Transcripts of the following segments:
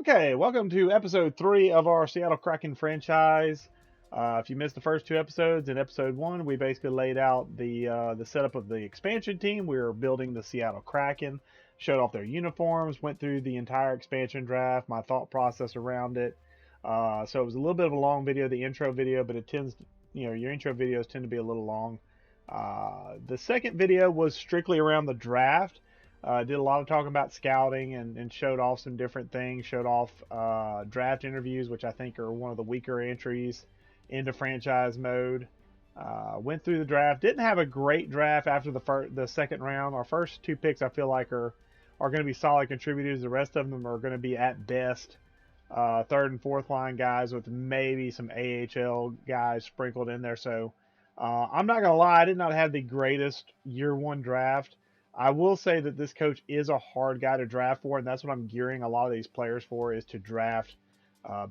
Okay, welcome to episode 3 of our Seattle Kraken franchise. If you missed the first 2 episodes, in episode 1, we basically laid out the setup of the expansion team. We were building the Seattle Kraken, showed off their uniforms, went through the entire expansion draft, my thought process around it. So it was a little bit of a long video, the intro video, but it tends, your intro videos tend to be a little long. The second video was strictly around the draft. Did a lot of talking about scouting and showed off some different things. Showed off draft interviews, which I think are one of the weaker entries into franchise mode. Went through the draft. Didn't have a great draft after the second round. Our first 2 picks I feel like are going to be solid contributors. The rest of them are going to be at best third and fourth line guys with maybe some AHL guys sprinkled in there. So I'm not gonna lie, I did not have the greatest year one draft. I will say that this coach is a hard guy to draft for, and that's what I'm gearing a lot of these players for, is to draft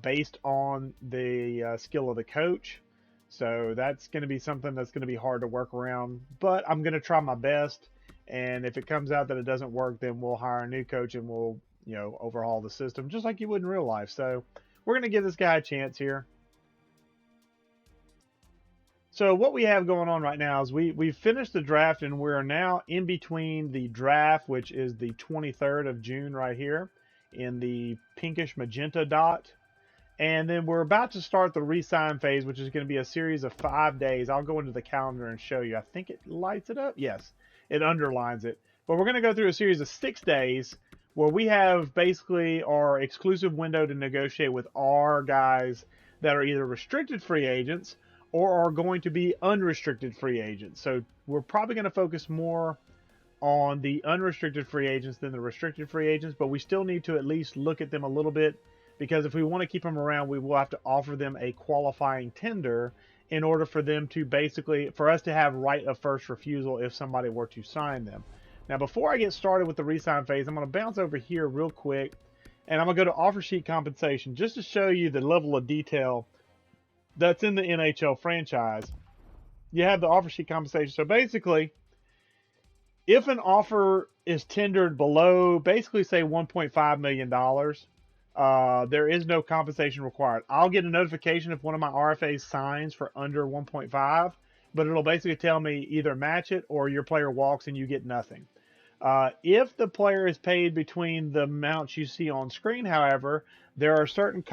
based on the skill of the coach. So that's going to be something that's going to be hard to work around, but I'm going to try my best. And if it comes out that it doesn't work, then we'll hire a new coach and we'll, overhaul the system just like you would in real life. So we're going to give this guy a chance here. So what we have going on right now is we've finished the draft, and we're now in between the draft, which is the 23rd of June right here in the pinkish magenta dot. And then we're about to start the Resign phase, which is going to be a series of 5 days. I'll go into the calendar and show you. I think it lights it up. Yes, it underlines it. But we're going to go through a series of 6 days where we have basically our exclusive window to negotiate with our guys that are either restricted free agents or are going to be unrestricted free agents. So we're probably going to focus more on the unrestricted free agents than the restricted free agents, but we still need to at least look at them a little bit, because if we want to keep them around, we will have to offer them a qualifying tender in order for them to for us to have right of first refusal if somebody were to sign them. Now, before I get started with the re-sign phase, I'm going to bounce over here real quick, and I'm going to go to offer sheet compensation just to show you the level of detail that's in the NHL franchise. You have the offer sheet compensation. So basically, if an offer is tendered below, basically say $1.5 million, there is no compensation required. I'll get a notification if one of my RFAs signs for under 1.5, but it'll basically tell me either match it or your player walks and you get nothing. If the player is paid between the amounts you see on screen, however, there are certain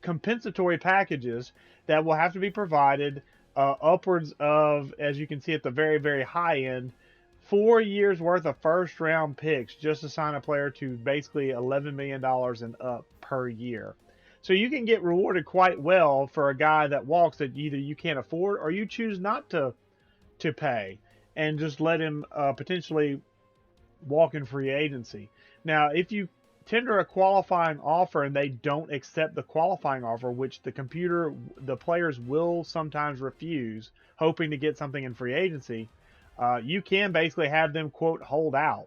compensatory packages that will have to be provided, upwards of, as you can see at the very, very high end, 4 years worth of first round picks just to sign a player to basically $11 million and up per year. So you can get rewarded quite well for a guy that walks that either you can't afford or you choose not to pay and just let him potentially walk in free agency. Now, if you tender a qualifying offer and they don't accept the qualifying offer, which the players will sometimes refuse, hoping to get something in free agency, you can basically have them, quote, hold out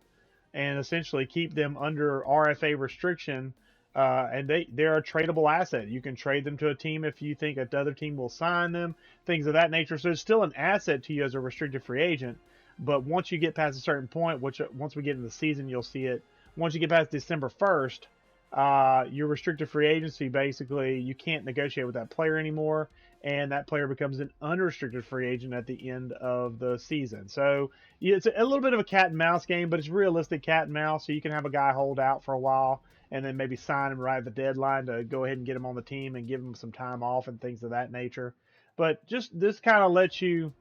and essentially keep them under RFA restriction. And they're a tradable asset. You can trade them to a team if you think another team will sign them, things of that nature. So it's still an asset to you as a restricted free agent. But once you get past a certain point, which once we get into the season, you'll see it. Once you get past December 1st, your restricted free agency, basically, you can't negotiate with that player anymore, and that player becomes an unrestricted free agent at the end of the season. So it's a little bit of a cat and mouse game, but it's realistic cat and mouse, so you can have a guy hold out for a while and then maybe sign him right at the deadline to go ahead and get him on the team and give him some time off and things of that nature. But just this kind of lets you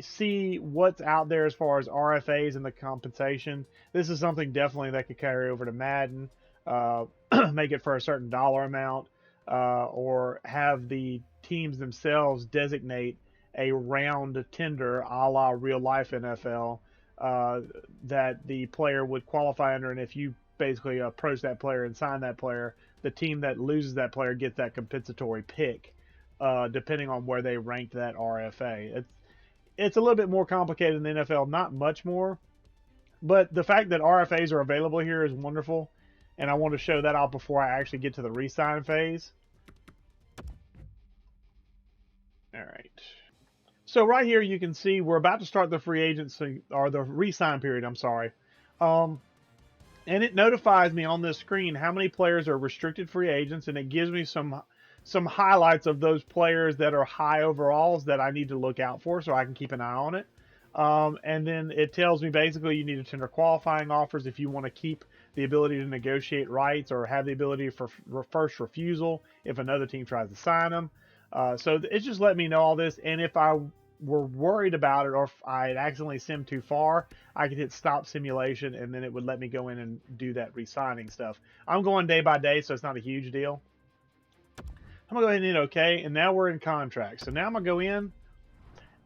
see what's out there as far as RFAs and the compensation. This is something definitely that could carry over to Madden, make it for a certain dollar amount, or have the teams themselves designate a round tender a la real life NFL that the player would qualify under, and if you basically approach that player and sign that player, the team that loses that player gets that compensatory pick, depending on where they ranked that RFA. It's a little bit more complicated in the NFL, not much more, but the fact that RFAs are available here is wonderful, and I want to show that out before I actually get to the re-sign phase. All right. So right here you can see we're about to start the free agency, or the re-sign period, I'm sorry. and it notifies me on this screen how many players are restricted free agents, and it gives me some highlights of those players that are high overalls that I need to look out for, so I can keep an eye on it. And then it tells me basically you need to tender qualifying offers if you want to keep the ability to negotiate rights or have the ability for first refusal if another team tries to sign them. So it's just letting me know all this, and if I were worried about it or if I had accidentally simmed too far, I could hit stop simulation, and then it would let me go in and do that re-signing stuff. I'm going day by day, so it's not a huge deal. I'm going to go ahead and hit OK, and now we're in contracts. So now I'm going to go in,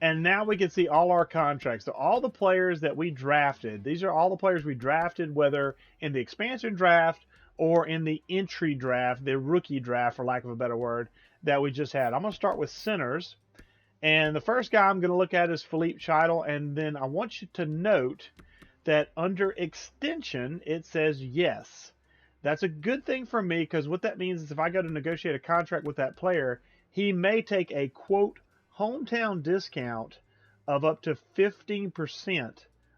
and now we can see all our contracts. So all the players that we drafted, these are all the players we drafted, whether in the expansion draft or in the entry draft, the rookie draft, for lack of a better word, that we just had. I'm going to start with centers. And the first guy I'm going to look at is Philippe Scheidel. And then I want you to note that under extension, it says yes. That's a good thing for me, because what that means is if I go to negotiate a contract with that player, he may take a, quote, hometown discount of up to 15%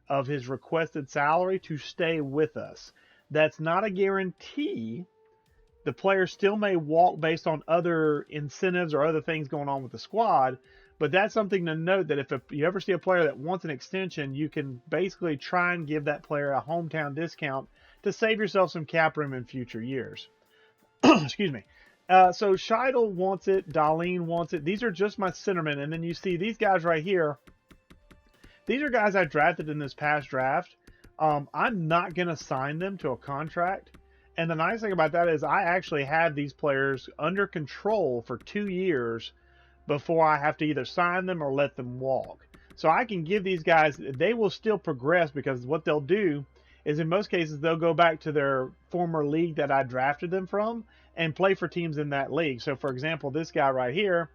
of his requested salary to stay with us. That's not a guarantee. The player still may walk based on other incentives or other things going on with the squad, but that's something to note, that if you ever see a player that wants an extension, you can basically try and give that player a hometown discount to save yourself some cap room in future years. Excuse me. So Scheidel wants it. Darlene wants it. These are just my centermen. And then you see these guys right here. These are guys I drafted in this past draft. I'm not going to sign them to a contract. And the nice thing about that is I actually have these players under control for 2 years before I have to either sign them or let them walk. So I can give these guys, they will still progress, because what they'll do is in most cases they'll go back to their former league that I drafted them from and play for teams in that league. So for example, this guy right here,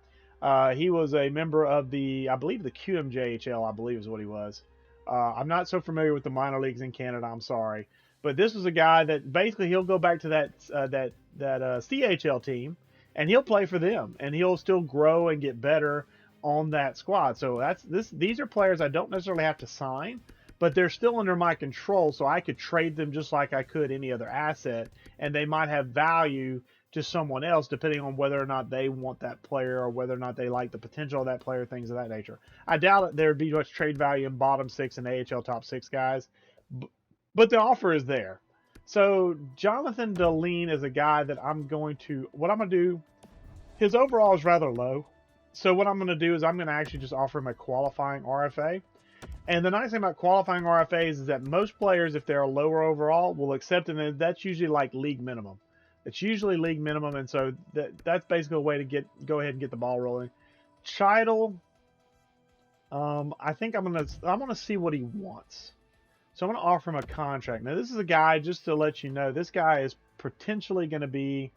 he was a member of I believe the QMJHL, I believe is what he was. I'm not so familiar with the minor leagues in Canada, I'm sorry. But this was a guy that basically he'll go back to that CHL team, and he'll play for them, and he'll still grow and get better on that squad. So these are players I don't necessarily have to sign, but they're still under my control, so I could trade them just like I could any other asset, and they might have value to someone else depending on whether or not they want that player or whether or not they like the potential of that player, things of that nature. I doubt that there would be much trade value in bottom 6 and AHL top 6 guys, but the offer is there. So Jonathan Deline is a guy that what I'm going to do, his overall is rather low. So what I'm going to do is I'm going to actually just offer him a qualifying RFA. And the nice thing about qualifying RFAs is that most players, if they're a lower overall, will accept it, and that's usually like league minimum. It's usually league minimum, and so that's basically a way to go ahead and get the ball rolling. Scheidel, I think I'm gonna see what he wants. So I'm gonna offer him a contract. Now this is a guy, just to let you know, this guy is potentially going to be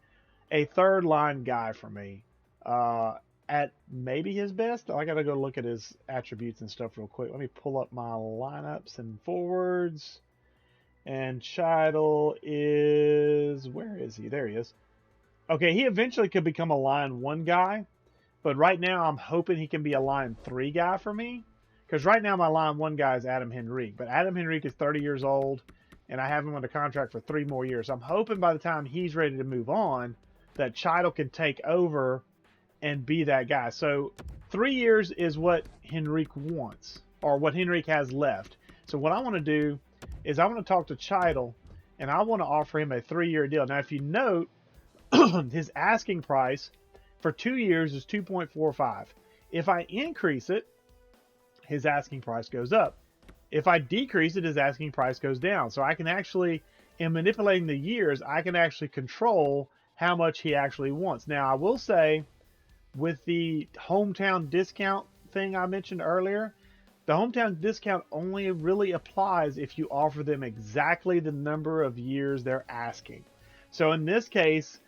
a third line guy for me. At maybe his best. I gotta go look at his attributes and stuff real quick. Let me pull up my lineups and forwards. And Scheidel is, where is he? There he is. Okay, he eventually could become a line 1 guy, but right now I'm hoping he can be a line 3 guy for me, because right now my line 1 guy is Adam Henrique, but Adam Henrique is 30 years old, and I have him under contract for 3 more years. So I'm hoping by the time he's ready to move on, that Scheidel can take over and be that guy. So 3 years is what Henrique wants, or what Henrique has left. So what I want to do is I want to talk to Scheidel, and I want to offer him a 3-year deal. Now, if you note, his asking price for 2 years is 2.45. If I increase it, his asking price goes up. If I decrease it, his asking price goes down. So I can actually, in manipulating the years, I can actually control how much he actually wants. Now, I will say, with the hometown discount thing I mentioned earlier, the hometown discount only really applies if you offer them exactly the number of years they're asking. So in this case,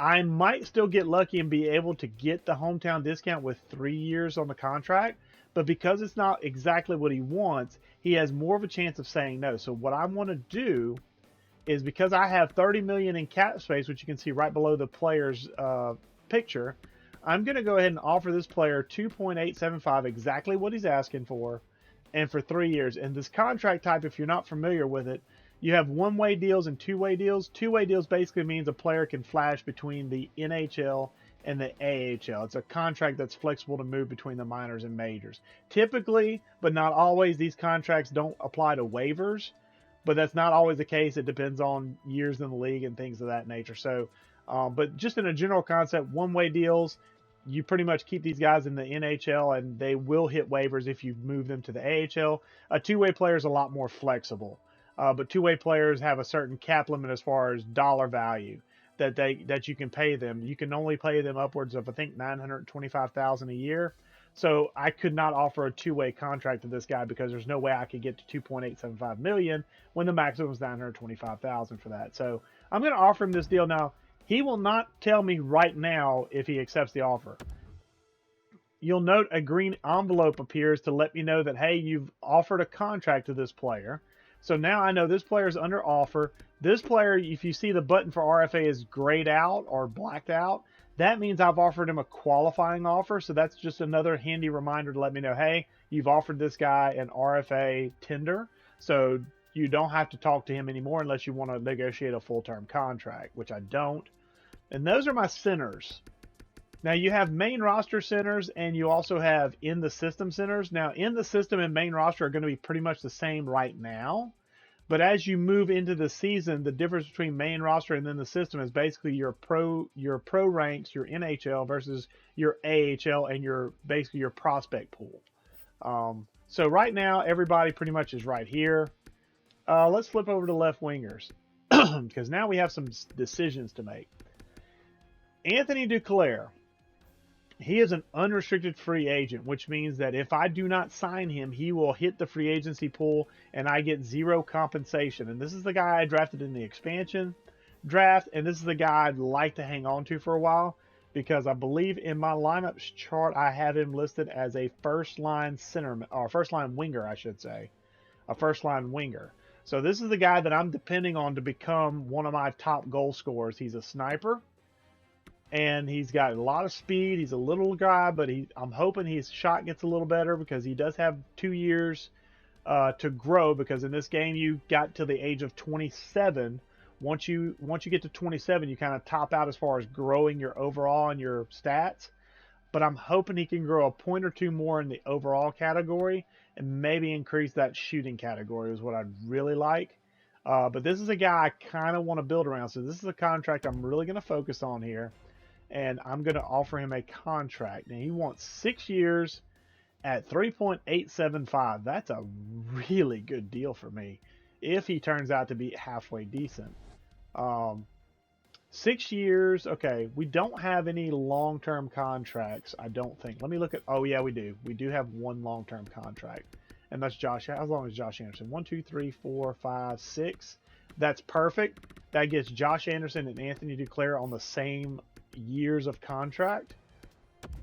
I might still get lucky and be able to get the hometown discount with 3 years on the contract, but because it's not exactly what he wants, he has more of a chance of saying no. So what I want to do is, because I have $30 million in cap space, which you can see right below the player's picture, I'm going to go ahead and offer this player 2.875, exactly what he's asking for, and for 3 years. And this contract type, if you're not familiar with it, You have one-way deals and two-way deals. Two-way deals basically means a player can flash between the NHL and the AHL. It's a contract that's flexible to move between the minors and majors. Typically, but not always, these contracts don't apply to waivers, but that's not always the case. It depends on years in the league and things of that nature. So, but just in a general concept, one-way deals, you pretty much keep these guys in the NHL and they will hit waivers if you move them to the AHL. A two-way player is a lot more flexible, but two-way players have a certain cap limit as far as dollar value that you can pay them. You can only pay them upwards of, I think, $925,000 a year. So I could not offer a two-way contract to this guy because there's no way I could get to $2.875 million when the maximum is $925,000 for that. So I'm going to offer him this deal now. He will not tell me right now if he accepts the offer. You'll note a green envelope appears to let me know that, hey, you've offered a contract to this player. So now I know this player is under offer. This player, if you see the button for RFA is grayed out or blacked out, that means I've offered him a qualifying offer. So that's just another handy reminder to let me know, hey, you've offered this guy an RFA tender. So you don't have to talk to him anymore unless you want to negotiate a full-term contract, which I don't. And those are my centers. Now you have main roster centers and you also have in the system centers. Now in the system and main roster are going to be pretty much the same right now. But as you move into the season, the difference between main roster and then the system is basically your pro ranks, your NHL versus your AHL and basically your prospect pool. So right now everybody pretty much is right here. Let's flip over to left wingers because now we have some decisions to make. Anthony Duclair, he is an unrestricted free agent, which means that if I do not sign him, he will hit the free agency pool and I get zero compensation. And this is the guy I drafted in the expansion draft, and this is the guy I'd like to hang on to for a while because I believe in my lineups chart I have him listed as a first-line center, or first-line winger, I should say. A first-line winger. So this is the guy that I'm depending on to become one of my top goal scorers. He's a sniper. And he's got a lot of speed. He's a little guy, but I'm hoping his shot gets a little better because he does have 2 years to grow. Because in this game, you got to the age of 27. Once you get to 27, you kind of top out as far as growing your overall and your stats. But I'm hoping he can grow a point or two more in the overall category and maybe increase that shooting category is what I'd really like. But this is a guy I kind of want to build around. So this is a contract I'm really going to focus on here. And I'm going to offer him a contract. Now, he wants 6 years at $3.875. That's a really good deal for me if he turns out to be halfway decent. 6 years. Okay, we don't have any long-term contracts, I don't think. Let me look at... Oh, yeah, we do. We do have one long-term contract. And that's Josh. How long is Josh Anderson? 1, 2, 3, 4, 5, 6. That's perfect. That gets Josh Anderson and Anthony Duclair on the same years of contract.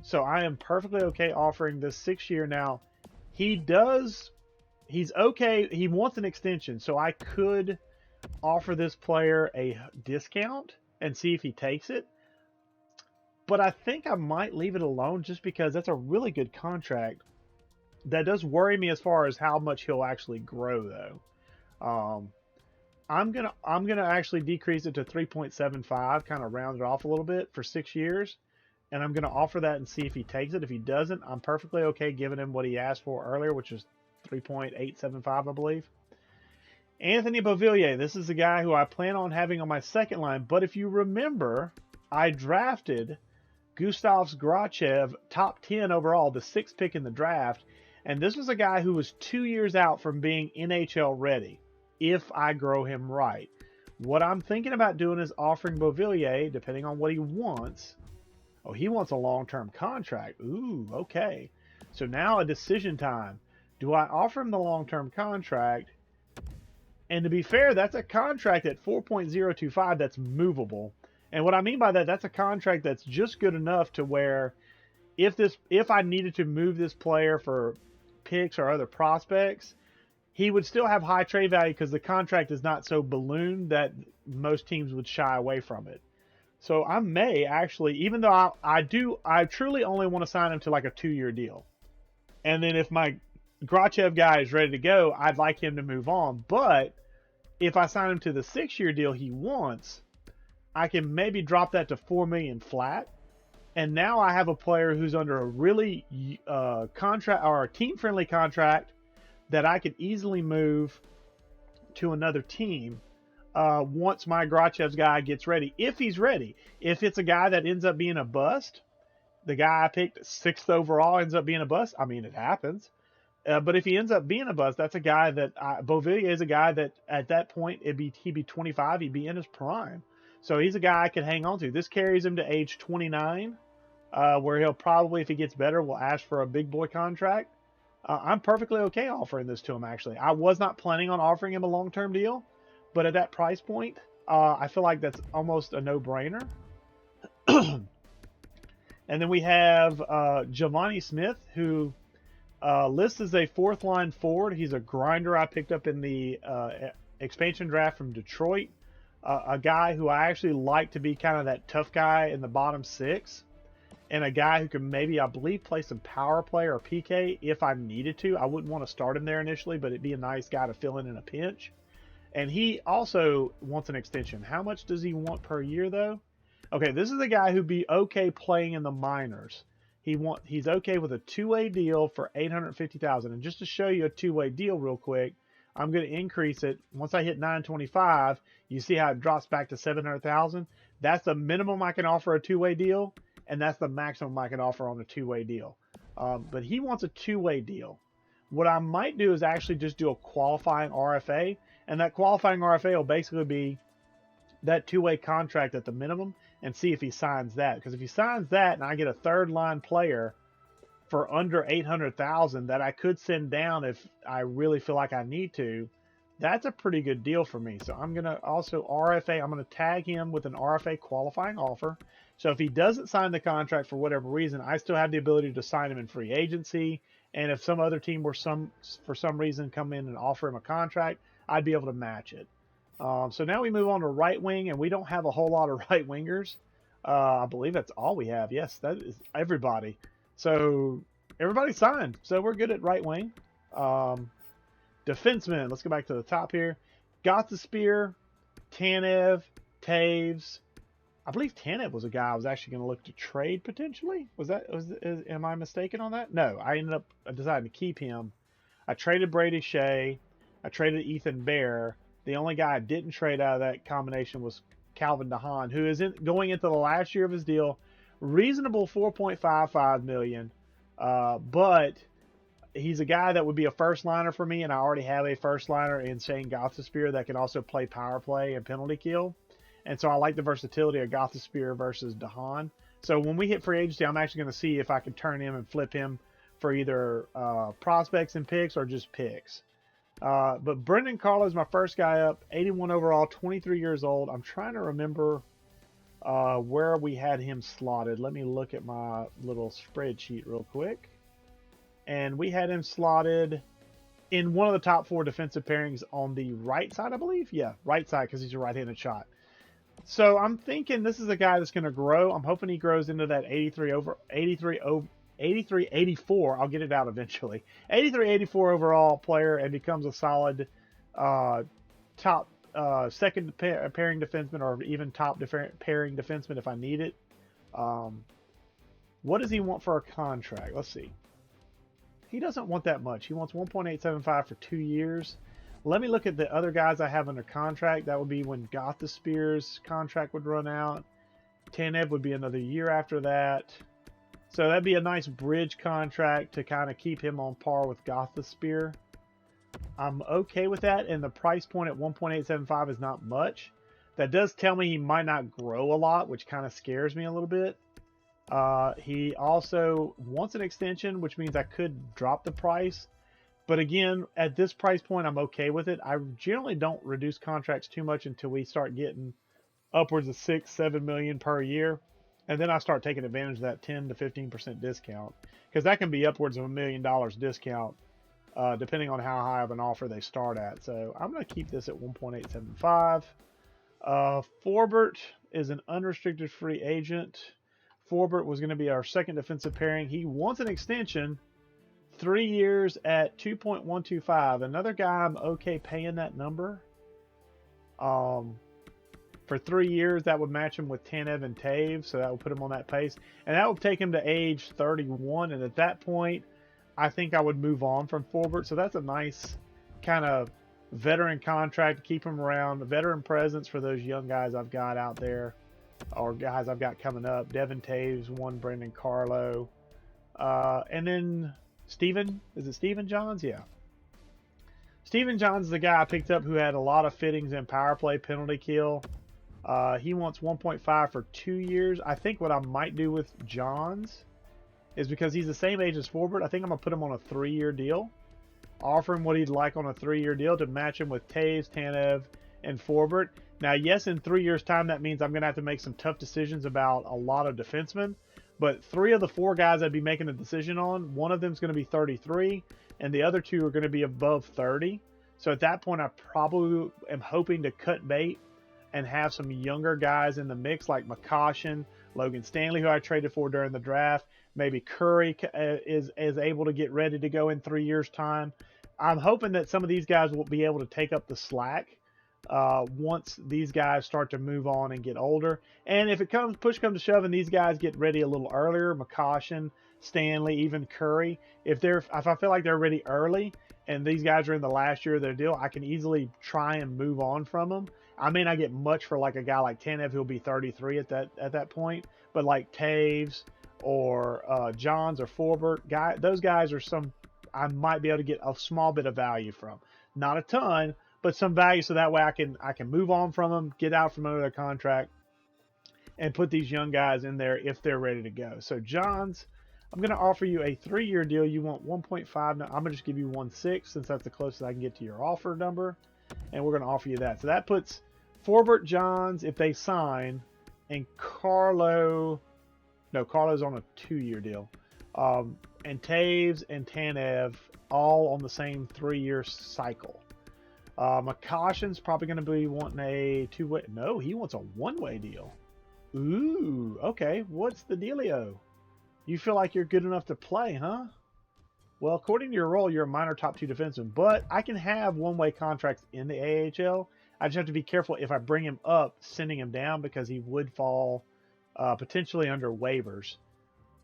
So I am perfectly okay offering this 6 year. Now he's okay. He wants an extension. So I could offer this player a discount and see if he takes it. But I think I might leave it alone just because that's a really good contract. That does worry me as far as how much he'll actually grow though. I'm gonna actually decrease it to 3.75, kind of round it off a little bit for 6 years, and I'm gonna offer that and see if he takes it. If he doesn't, I'm perfectly okay giving him what he asked for earlier, which is 3.875, I believe. Anthony Beauvillier, this is the guy who I plan on having on my second line. But if you remember, I drafted Gustav Grachev top 10 overall, the 6th pick in the draft, and this was a guy who was 2 years out from being NHL ready. If I grow him right. What I'm thinking about doing is offering Beauvillier, depending on what he wants. Oh, he wants a long-term contract. Ooh, okay. So now a decision time. Do I offer him the long-term contract? And to be fair, that's a contract at 4.025 that's movable. And what I mean by that, that's a contract that's just good enough to where if I needed to move this player for picks or other prospects, he would still have high trade value because the contract is not so ballooned that most teams would shy away from it. So I may actually, even though I truly only want to sign him to like a 2-year deal. And then if my Grachev guy is ready to go, I'd like him to move on. But If I sign him to the 6-year deal he wants, I can maybe drop that to $4 million flat. And now I have a player who's under a really contract or a team-friendly contract that I could easily move to another team once my Grachev's guy gets ready, if he's ready. If it's a guy that ends up being a bust, the guy I picked 6th overall ends up being a bust. I mean, it happens. But if he ends up being a bust, that's a guy that Beauvillier is a guy that at that point he'd be 25, he'd be in his prime. So he's a guy I could hang on to. This carries him to age 29. Where he'll probably, if he gets better, will ask for a big boy contract. I'm perfectly okay offering this to him, actually. I was not planning on offering him a long-term deal, but at that price point, I feel like that's almost a no-brainer. And then we have Giovanni Smith, who lists as a 4th-line forward. He's a grinder I picked up in the expansion draft from Detroit. A guy who I actually like to be kind of that tough guy in the bottom 6. And a guy who can maybe, I believe, play some power play or PK if I needed to. I wouldn't want to start him there initially, but it'd be a nice guy to fill in a pinch. And he also wants an extension. How much does he want per year, though? Okay, this is a guy who'd be okay playing in the minors. He's okay with a 2-way deal for $850,000. And just to show you a 2-way deal real quick, I'm going to increase it. Once I hit 925, you see how it drops back to $700,000. That's the minimum I can offer a 2-way deal. And that's the maximum I can offer on a 2-way deal. But he wants a 2-way deal. What I might do is actually just do a qualifying RFA. And that qualifying RFA will basically be that 2-way contract at the minimum and see if he signs that. Because if he signs that and I get a 3rd-line player for under $800,000 that I could send down if I really feel like I need to, that's a pretty good deal for me. So I'm going to also RFA. I'm going to tag him with an RFA qualifying offer. So if he doesn't sign the contract for whatever reason, I still have the ability to sign him in free agency. And if some other team were for some reason come in and offer him a contract, I'd be able to match it. So now we move on to right wing, and we don't have a whole lot of right wingers. I believe that's all we have. Yes, that is everybody. So everybody signed. So we're good at right wing. Defensemen. Let's go back to the top here. Gothisbeer, Tanev, Taves. I believe Tanev was a guy I was actually going to look to trade potentially. Am I mistaken on that? No, I ended up deciding to keep him. I traded Brady Shea. I traded Ethan Bear. The only guy I didn't trade out of that combination was Calvin DeHaan, who is going into the last year of his deal. Reasonable $4.55 million, but he's a guy that would be a first liner for me, and I already have a first liner in Shane Gothisbeer that can also play power play and penalty kill. And so I like the versatility of Gothisbeer versus DeHaan. So when we hit free agency, I'm actually going to see if I can turn him and flip him for either prospects and picks or just picks. But Brendan Carlo is my first guy up, 81 overall, 23 years old. I'm trying to remember where we had him slotted. Let me look at my little spreadsheet real quick. And we had him slotted in one of the top 4 defensive pairings on the right side, I believe. Yeah, right side, because he's a right-handed shot. So I'm thinking this is a guy that's going to grow. I'm hoping he grows into that 83-84. I'll get it out eventually. 83-84 overall player and becomes a solid top second pairing defenseman, or even top pairing defenseman if I need it. What does he want for a contract? Let's see. He doesn't want that much. He wants 1.875 for 2 years. Let me look at the other guys I have under contract. That would be when Gothisbeer's contract would run out. Tanev would be another year after that. So that'd be a nice bridge contract to kind of keep him on par with Gothisbeer. I'm okay with that, and the price point at 1.875 is not much. That does tell me he might not grow a lot, which kind of scares me a little bit. He also wants an extension, which means I could drop the price. But again, at this price point, I'm okay with it. I generally don't reduce contracts too much until we start getting upwards of $6-7 million per year. And then I start taking advantage of that 10 to 15% discount, because that can be upwards of $1 million discount, depending on how high of an offer they start at. So I'm going to keep this at 1.875. Forbert is an unrestricted free agent. Forbert was going to be our second defensive pairing. He wants an extension, 3 years at 2.125. Another guy I'm okay paying that number. For 3 years, that would match him with Tanev and Taves, so that would put him on that pace. And that would take him to age 31, and at that point, I think I would move on from Forbert. So that's a nice kind of veteran contract to keep him around, a veteran presence for those young guys I've got out there, or guys I've got coming up. Devin Taves, one Brendan Carlo. And then Steven, is it Steven Johns? Yeah. Steven Johns is the guy I picked up who had a lot of fittings in power play, penalty kill. He wants 1.5 for 2 years. I think what I might do with Johns is, because he's the same age as Forbert, I think I'm going to put him on a 3-year deal. Offer him what he'd like on a 3-year deal to match him with Taves, Tanev, and Forbert. Now, yes, in 3 years' time, that means I'm going to have to make some tough decisions about a lot of defensemen. But 3 of the 4 guys I'd be making a decision on, one of them is going to be 33, and the other 2 are going to be above 30. So at that point, I probably am hoping to cut bait and have some younger guys in the mix, like McCoshen, Logan Stanley, who I traded for during the draft. Maybe Curry is able to get ready to go in 3 years' time. I'm hoping that some of these guys will be able to take up the slack once these guys start to move on and get older. And if push comes to shove and these guys get ready a little earlier, McCoshen, Stanley, even Curry, if I feel like they're ready early and these guys are in the last year of their deal, I can easily try and move on from them. I may not get much for like a guy like Tanev, who'll be 33 at that point, but like Taves or Johns or Forbert, those guys are some I might be able to get a small bit of value from. Not a ton, but some value, so that way I can move on from them, get out from under their contract, and put these young guys in there if they're ready to go. So Johns, I'm going to offer you a 3-year deal. You want 1.5. Now I'm going to just give you 1.6 since that's the closest I can get to your offer number, and we're going to offer you that. So that puts Forbert, Johns, if they sign, and Carlo's on a 2-year deal. And Taves and Tanev all on the same 3-year cycle. McCoshen's probably going to be wanting a 2-way. No, he wants a 1-way deal. Ooh, okay. What's the dealio? You feel like you're good enough to play, huh? Well, according to your role, you're a minor top 2 defenseman, but I can have 1-way contracts in the AHL. I just have to be careful if I bring him up, sending him down, because he would fall potentially under waivers.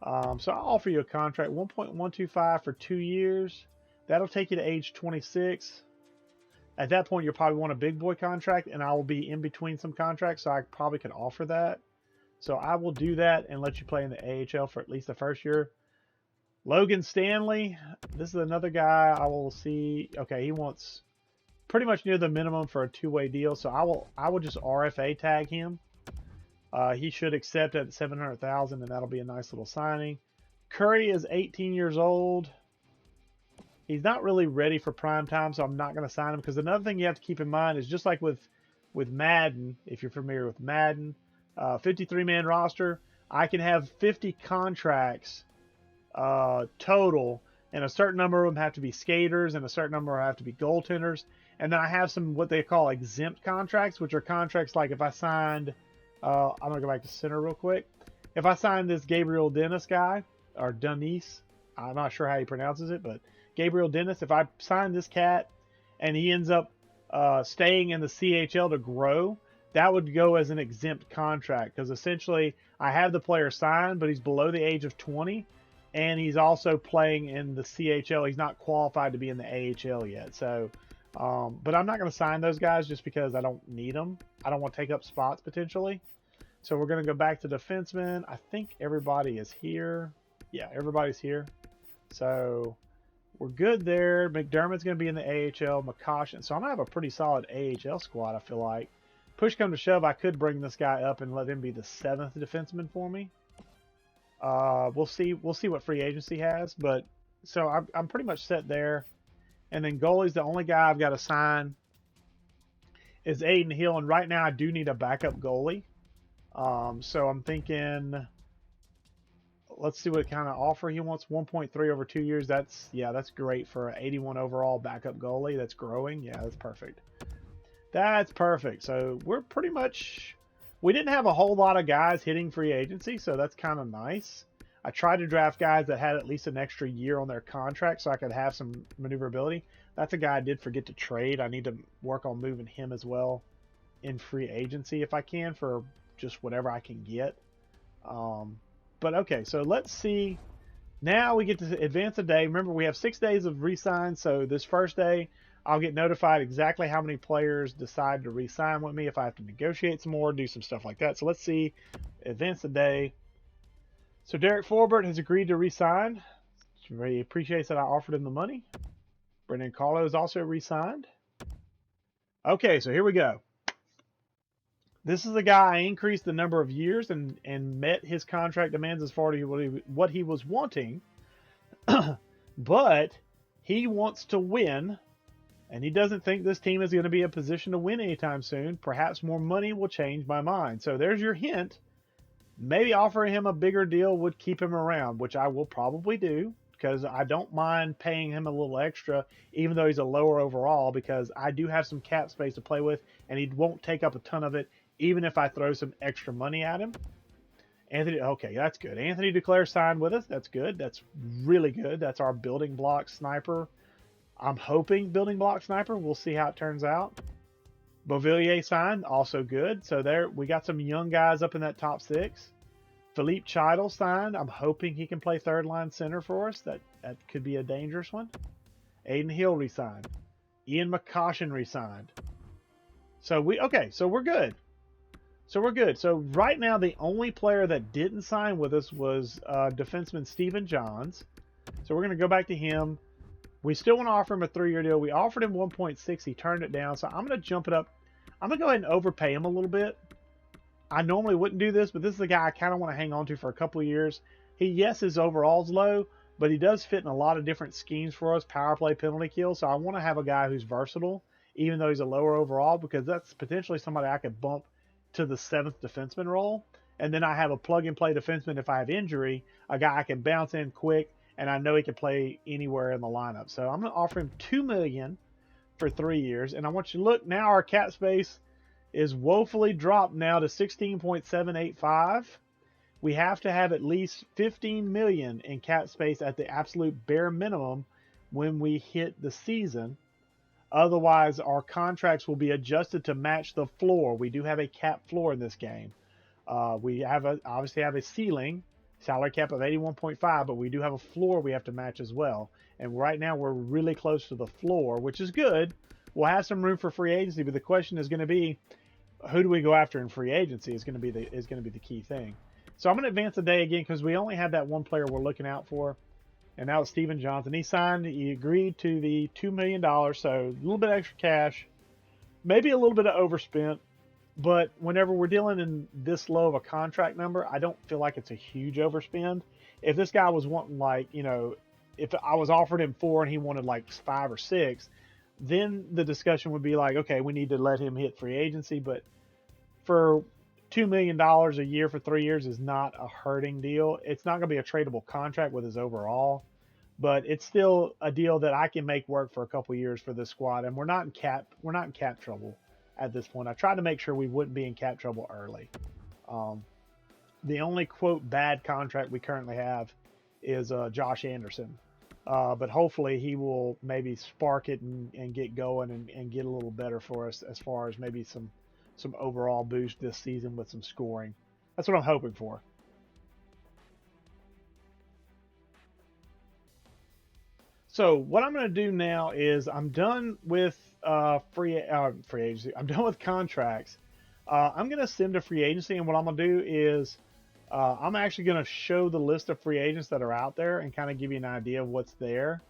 So I'll offer you a contract, 1.125 for 2 years. That'll take you to age 26. At that point, you'll probably want a big boy contract, and I will be in between some contracts, so I probably could offer that. So I will do that and let you play in the AHL for at least the first year. Logan Stanley, this is another guy I will see. Okay, he wants pretty much near the minimum for a 2-way deal, so I will just RFA tag him. He should accept at $700,000, and that'll be a nice little signing. Curry is 18 years old. He's not really ready for prime time, so I'm not going to sign him, because another thing you have to keep in mind is, just like with Madden, if you're familiar with Madden, 53-man roster, I can have 50 contracts total, and a certain number of them have to be skaters, and a certain number have to be goaltenders. And then I have some what they call exempt contracts, which are contracts like if I signed... I'm going to go back to center real quick. If I sign this Gabriel Dennis guy, or Denise, I'm not sure how he pronounces it, but Gabriel Dennis, if I sign this cat and he ends up staying in the CHL to grow, that would go as an exempt contract, because essentially I have the player signed, but he's below the age of 20, and he's also playing in the CHL. He's not qualified to be in the AHL yet. So, but I'm not going to sign those guys just because I don't need them. I don't want to take up spots potentially. So we're going to go back to defensemen. I think everybody is here. Yeah, everybody's here. So we're good there. McDermott's going to be in the AHL. McCoshen. So I'm going to have a pretty solid AHL squad, I feel like. Push come to shove, I could bring this guy up and let him be the 7th defenseman for me. We'll see what free agency has. But so I'm pretty much set there. And then goalie's the only guy I've got to sign is Aiden Hill. And right now I do need a backup goalie. So I'm thinking, let's see what kind of offer he wants. 1.3 over 2 years. That's great for an 81 overall backup goalie that's growing. Yeah, that's perfect. That's perfect. So we're pretty much, we didn't have a whole lot of guys hitting free agency, so that's kind of nice. I tried to draft guys that had at least an extra year on their contract so I could have some maneuverability. That's a guy I did forget to trade. I need to work on moving him as well. in free agency if I can for just whatever I can get. But okay, so let's see. Now we get to advance a day. Remember, we have 6 days of resign. So this first day, I'll get notified exactly how many players decide to resign with me. If I have to negotiate some more, do some stuff like that. So let's see. Advance a day. So Derek Forbert has agreed to resign. He appreciates that I offered him the money. Brendan Carlo is also resigned. Okay, so here we go. This is the guy I increased the number of years and met his contract demands as far as what he was wanting. But he wants to win, and he doesn't think this team is going to be in a position to win anytime soon. Perhaps more money will change my mind. So there's your hint. Maybe offering him a bigger deal would keep him around, which I will probably do, because I don't mind paying him a little extra, even though he's a lower overall, because I do have some cap space to play with, and he won't take up a ton of it, even if I throw some extra money at him. Anthony, okay, that's good. Anthony Duclair signed with us. That's good. That's really good. That's our building block sniper. I'm hoping building block sniper. We'll see how it turns out. Beauvillier signed, also good. So there, we got some young guys up in that top 6. Philippe Chidel signed. I'm hoping he can play third line center for us. That could be a dangerous one. Aiden Hill resigned. Ian McCoshen resigned. So we're good. So right now, the only player that didn't sign with us was defenseman Steven Johns. So we're going to go back to him. We still want to offer him a 3-year deal. We offered him 1.6. He turned it down. So I'm going to jump it up. I'm going to go ahead and overpay him a little bit. I normally wouldn't do this, but this is the guy I kind of want to hang on to for a couple of years. His overall's low, but he does fit in a lot of different schemes for us, power play, penalty kill. So I want to have a guy who's versatile, even though he's a lower overall, because that's potentially somebody I could bump to the 7th defenseman role. And then I have a plug-and-play defenseman if I have injury, a guy I can bounce in quick, and I know he can play anywhere in the lineup. So I'm going to offer him $2 million for 3 years. And I want you to look, now our cap space is woefully dropped now to 16.785. We have to have at least $15 million in cap space at the absolute bare minimum when we hit the season. Otherwise, our contracts will be adjusted to match the floor. We do have a cap floor in this game. We obviously have a ceiling, salary cap of 81.5, but we do have a floor we have to match as well. And right now we're really close to the floor, which is good. We'll have some room for free agency, but the question is going to be, who do we go after in free agency is going to be the key thing. So I'm going to advance a day again because we only have that one player we're looking out for. And now it's Steven Johnson. He signed, he agreed to the $2 million, so a little bit extra cash, maybe a little bit of overspent. But whenever we're dealing in this low of a contract number, I don't feel like it's a huge overspend. If this guy was wanting if I was offered him 4 and he wanted like 5 or 6, then the discussion would be like, okay, we need to let him hit free agency. But for $2 million a year for 3 years is not a hurting deal. It's not going to be a tradable contract with his overall, but it's still a deal that I can make work for a couple years for this squad. And we're not in cap trouble at this point. I tried to make sure we wouldn't be in cap trouble early. The only quote bad contract we currently have is Josh Anderson. But hopefully he will maybe spark it and get going and get a little better for us as far as maybe some overall boost this season with some scoring. That's what I'm hoping for. So what I'm going to do now is I'm done with free agency. I'm done with contracts. I'm going to send to free agency, and what I'm going to do is I'm actually going to show the list of free agents that are out there and kind of give you an idea of what's there.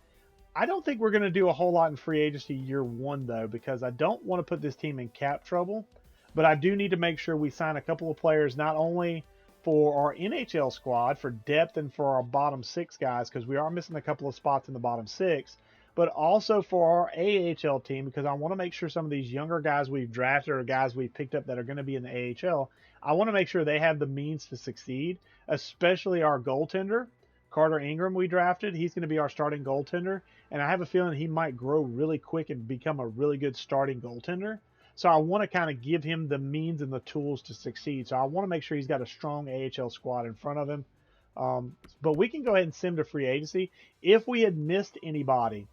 I don't think we're going to do a whole lot in free agency year 1, though, because I don't want to put this team in cap trouble. But I do need to make sure we sign a couple of players, not only for our NHL squad, for depth and for our bottom 6 guys, because we are missing a couple of spots in the bottom 6, but also for our AHL team, because I want to make sure some of these younger guys we've drafted or guys we've picked up that are going to be in the AHL, I want to make sure they have the means to succeed, especially our goaltender, Carter Ingram we drafted. He's going to be our starting goaltender, and I have a feeling he might grow really quick and become a really good starting goaltender. So I want to kind of give him the means and the tools to succeed. So I want to make sure he's got a strong AHL squad in front of him. But we can go ahead and send to free agency. If we had missed anybody,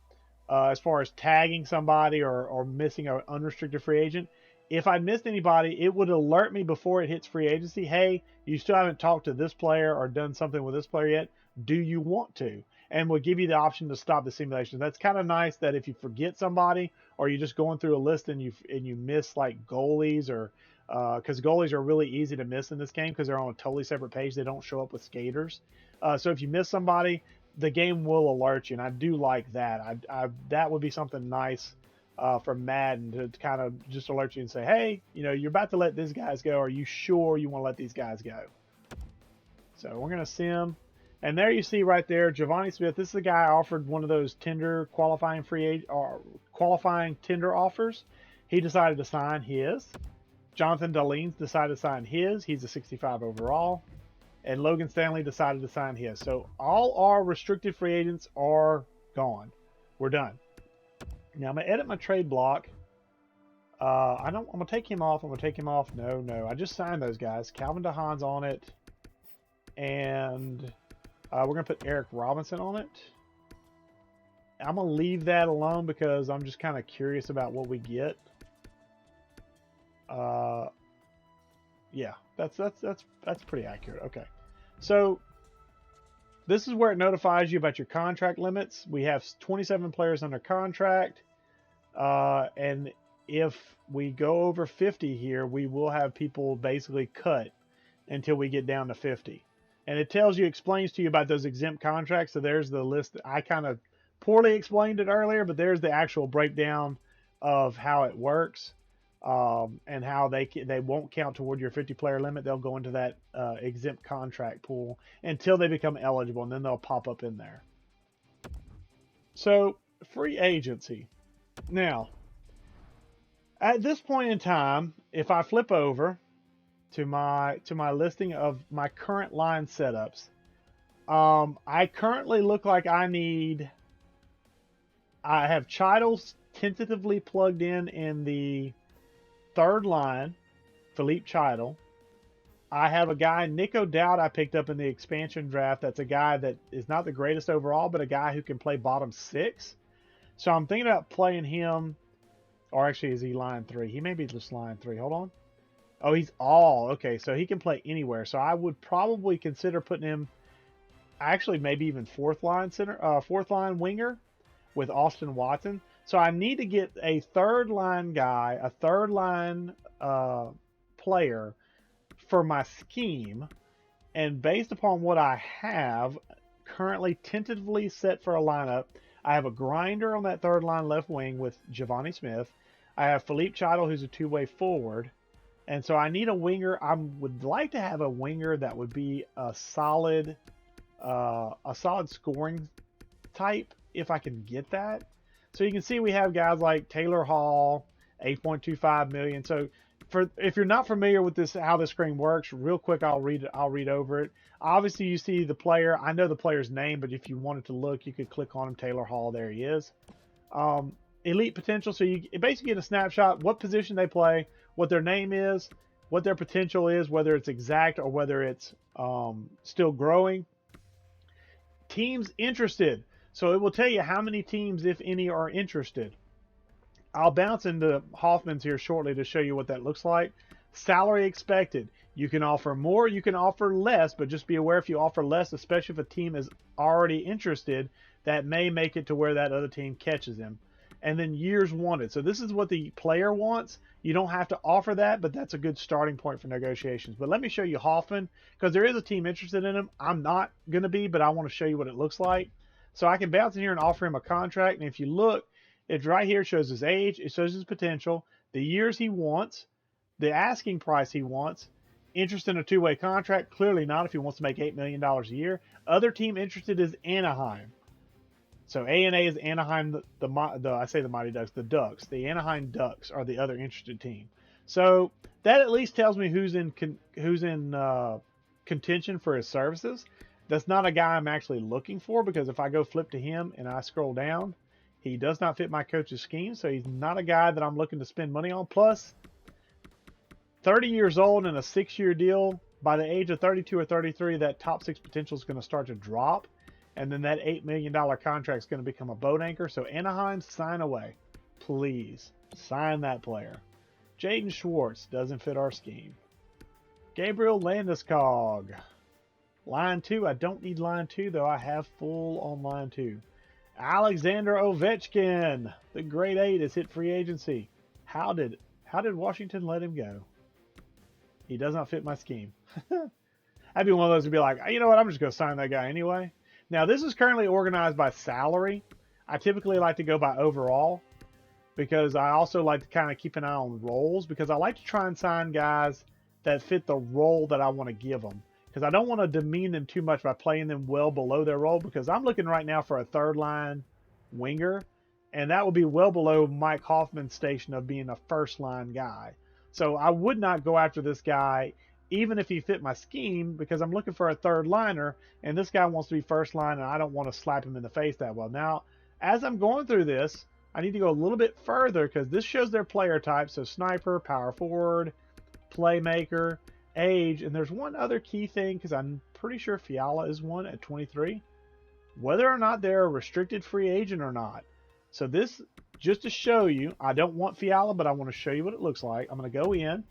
as far as tagging somebody or missing an unrestricted free agent, if I missed anybody, it would alert me before it hits free agency. Hey, you still haven't talked to this player or done something with this player yet. Do you want to? And we'll give you the option to stop the simulation. That's kind of nice that if you forget somebody or you're just going through a list and you miss like goalies or because goalies are really easy to miss in this game because they're on a totally separate page. They don't show up with skaters. So if you miss somebody, the game will alert you, and I do like that. That would be something nice for Madden to kind of just alert you and say, hey, you're about to let these guys go. Are you sure you want to let these guys go? So we're going to sim. And there you see right there, Giovanni Smith. This is the guy offered one of those tender qualifying qualifying tender offers. He decided to sign his. Jonathan Dahleens decided to sign his. He's a 65 overall. And Logan Stanley decided to sign his. So all our restricted free agents are gone. We're done. Now I'm gonna edit my trade block. I'm gonna take him off. No. I just signed those guys. Calvin DeHaan's on it. And we're going to put Eric Robinson on it. I'm going to leave that alone because I'm just kind of curious about what we get. Yeah, that's pretty accurate. Okay. So this is where it notifies you about your contract limits. We have 27 players under contract. And if we go over 50 here, we will have people basically cut until we get down to 50. And it explains to you about those exempt contracts. So there's the list. I kind of poorly explained it earlier, but there's the actual breakdown of how it works and how they won't count toward your 50-player limit. They'll go into that exempt contract pool until they become eligible, and then they'll pop up in there. So free agency. Now, at this point in time, if I flip over to my listing of my current line setups, I currently look like I have Chido's tentatively plugged in the third line, Philippe Chidel. I have a guy, Nick O'Dowd, I picked up in the expansion draft. That's a guy that is not the greatest overall, but a guy who can play bottom six. So I'm thinking about playing him, or actually is he line 3? He may be just line 3. Hold on. Oh, he's all. Okay, so he can play anywhere. So I would probably consider putting him, actually maybe even fourth line winger with Austin Watson. So I need to get a third line guy, a third line player for my scheme. And based upon what I have currently tentatively set for a lineup, I have a grinder on that third line left wing with Giovanni Smith. I have Philippe Chidel, who's a two-way forward. And so I need a winger. I would like to have a winger that would be a solid scoring type if I can get that. So you can see we have guys like Taylor Hall, 8.25 million. So if you're not familiar with this, how this screen works, real quick, I'll read over it. Obviously, you see the player. I know the player's name, but if you wanted to look, you could click on him. Taylor Hall, there he is. Elite potential. So you basically get a snapshot, what position they play, what their name is, what their potential is, whether it's exact or whether it's still growing. Teams interested. So it will tell you how many teams, if any, are interested. I'll bounce into Hoffman's here shortly to show you what that looks like. Salary expected. You can offer more, you can offer less, but just be aware if you offer less, especially if a team is already interested, that may make it to where that other team catches them. And then years wanted. So this is what the player wants. You don't have to offer that, but that's a good starting point for negotiations. But let me show you Hoffman, because there is a team interested in him. I'm not going to be, but I want to show you what it looks like. So I can bounce in here and offer him a contract. And if you look, it's right here. It shows his age. It shows his potential, the years he wants, the asking price he wants, interest in a two-way contract. Clearly not if he wants to make $8 million a year. Other team interested is Anaheim. So A&A is Anaheim, I say the Mighty Ducks, the Ducks. The Anaheim Ducks are the other interested team. So that at least tells me who's in contention for his services. That's not a guy I'm actually looking for, because if I go flip to him and I scroll down, he does not fit my coach's scheme. So he's not a guy that I'm looking to spend money on. Plus, 30 years old and a 6-year deal. By the age of 32 or 33, that top six potential is going to start to drop. And then that $8 million contract is going to become a boat anchor. So Anaheim, sign away. Please, sign that player. Jaden Schwartz doesn't fit our scheme. Gabriel Landeskog. Line 2. I don't need line 2, though. I have full on line 2. Alexander Ovechkin. The grade 8 has hit free agency. How did Washington let him go? He does not fit my scheme. I'd be one of those to be like, you know what, I'm just going to sign that guy anyway. Now, this is currently organized by salary. I typically like to go by overall because I also like to kind of keep an eye on roles because I like to try and sign guys that fit the role that I want to give them. Because I don't want to demean them too much by playing them well below their role because I'm looking right now for a third line winger, and that would be well below Mike Hoffman's station of being a first line guy. So I would not go after this guy even if he fit my scheme because I'm looking for a third liner, and this guy wants to be first line, and I don't want to slap him in the face that well. Now, as I'm going through this, I need to go a little bit further because this shows their player type. So sniper, power forward, playmaker, age, and there's one other key thing because I'm pretty sure Fiala is one at 23. Whether or not they're a restricted free agent or not. So this, just to show you, I don't want Fiala, but I want to show you what it looks like. I'm going to go in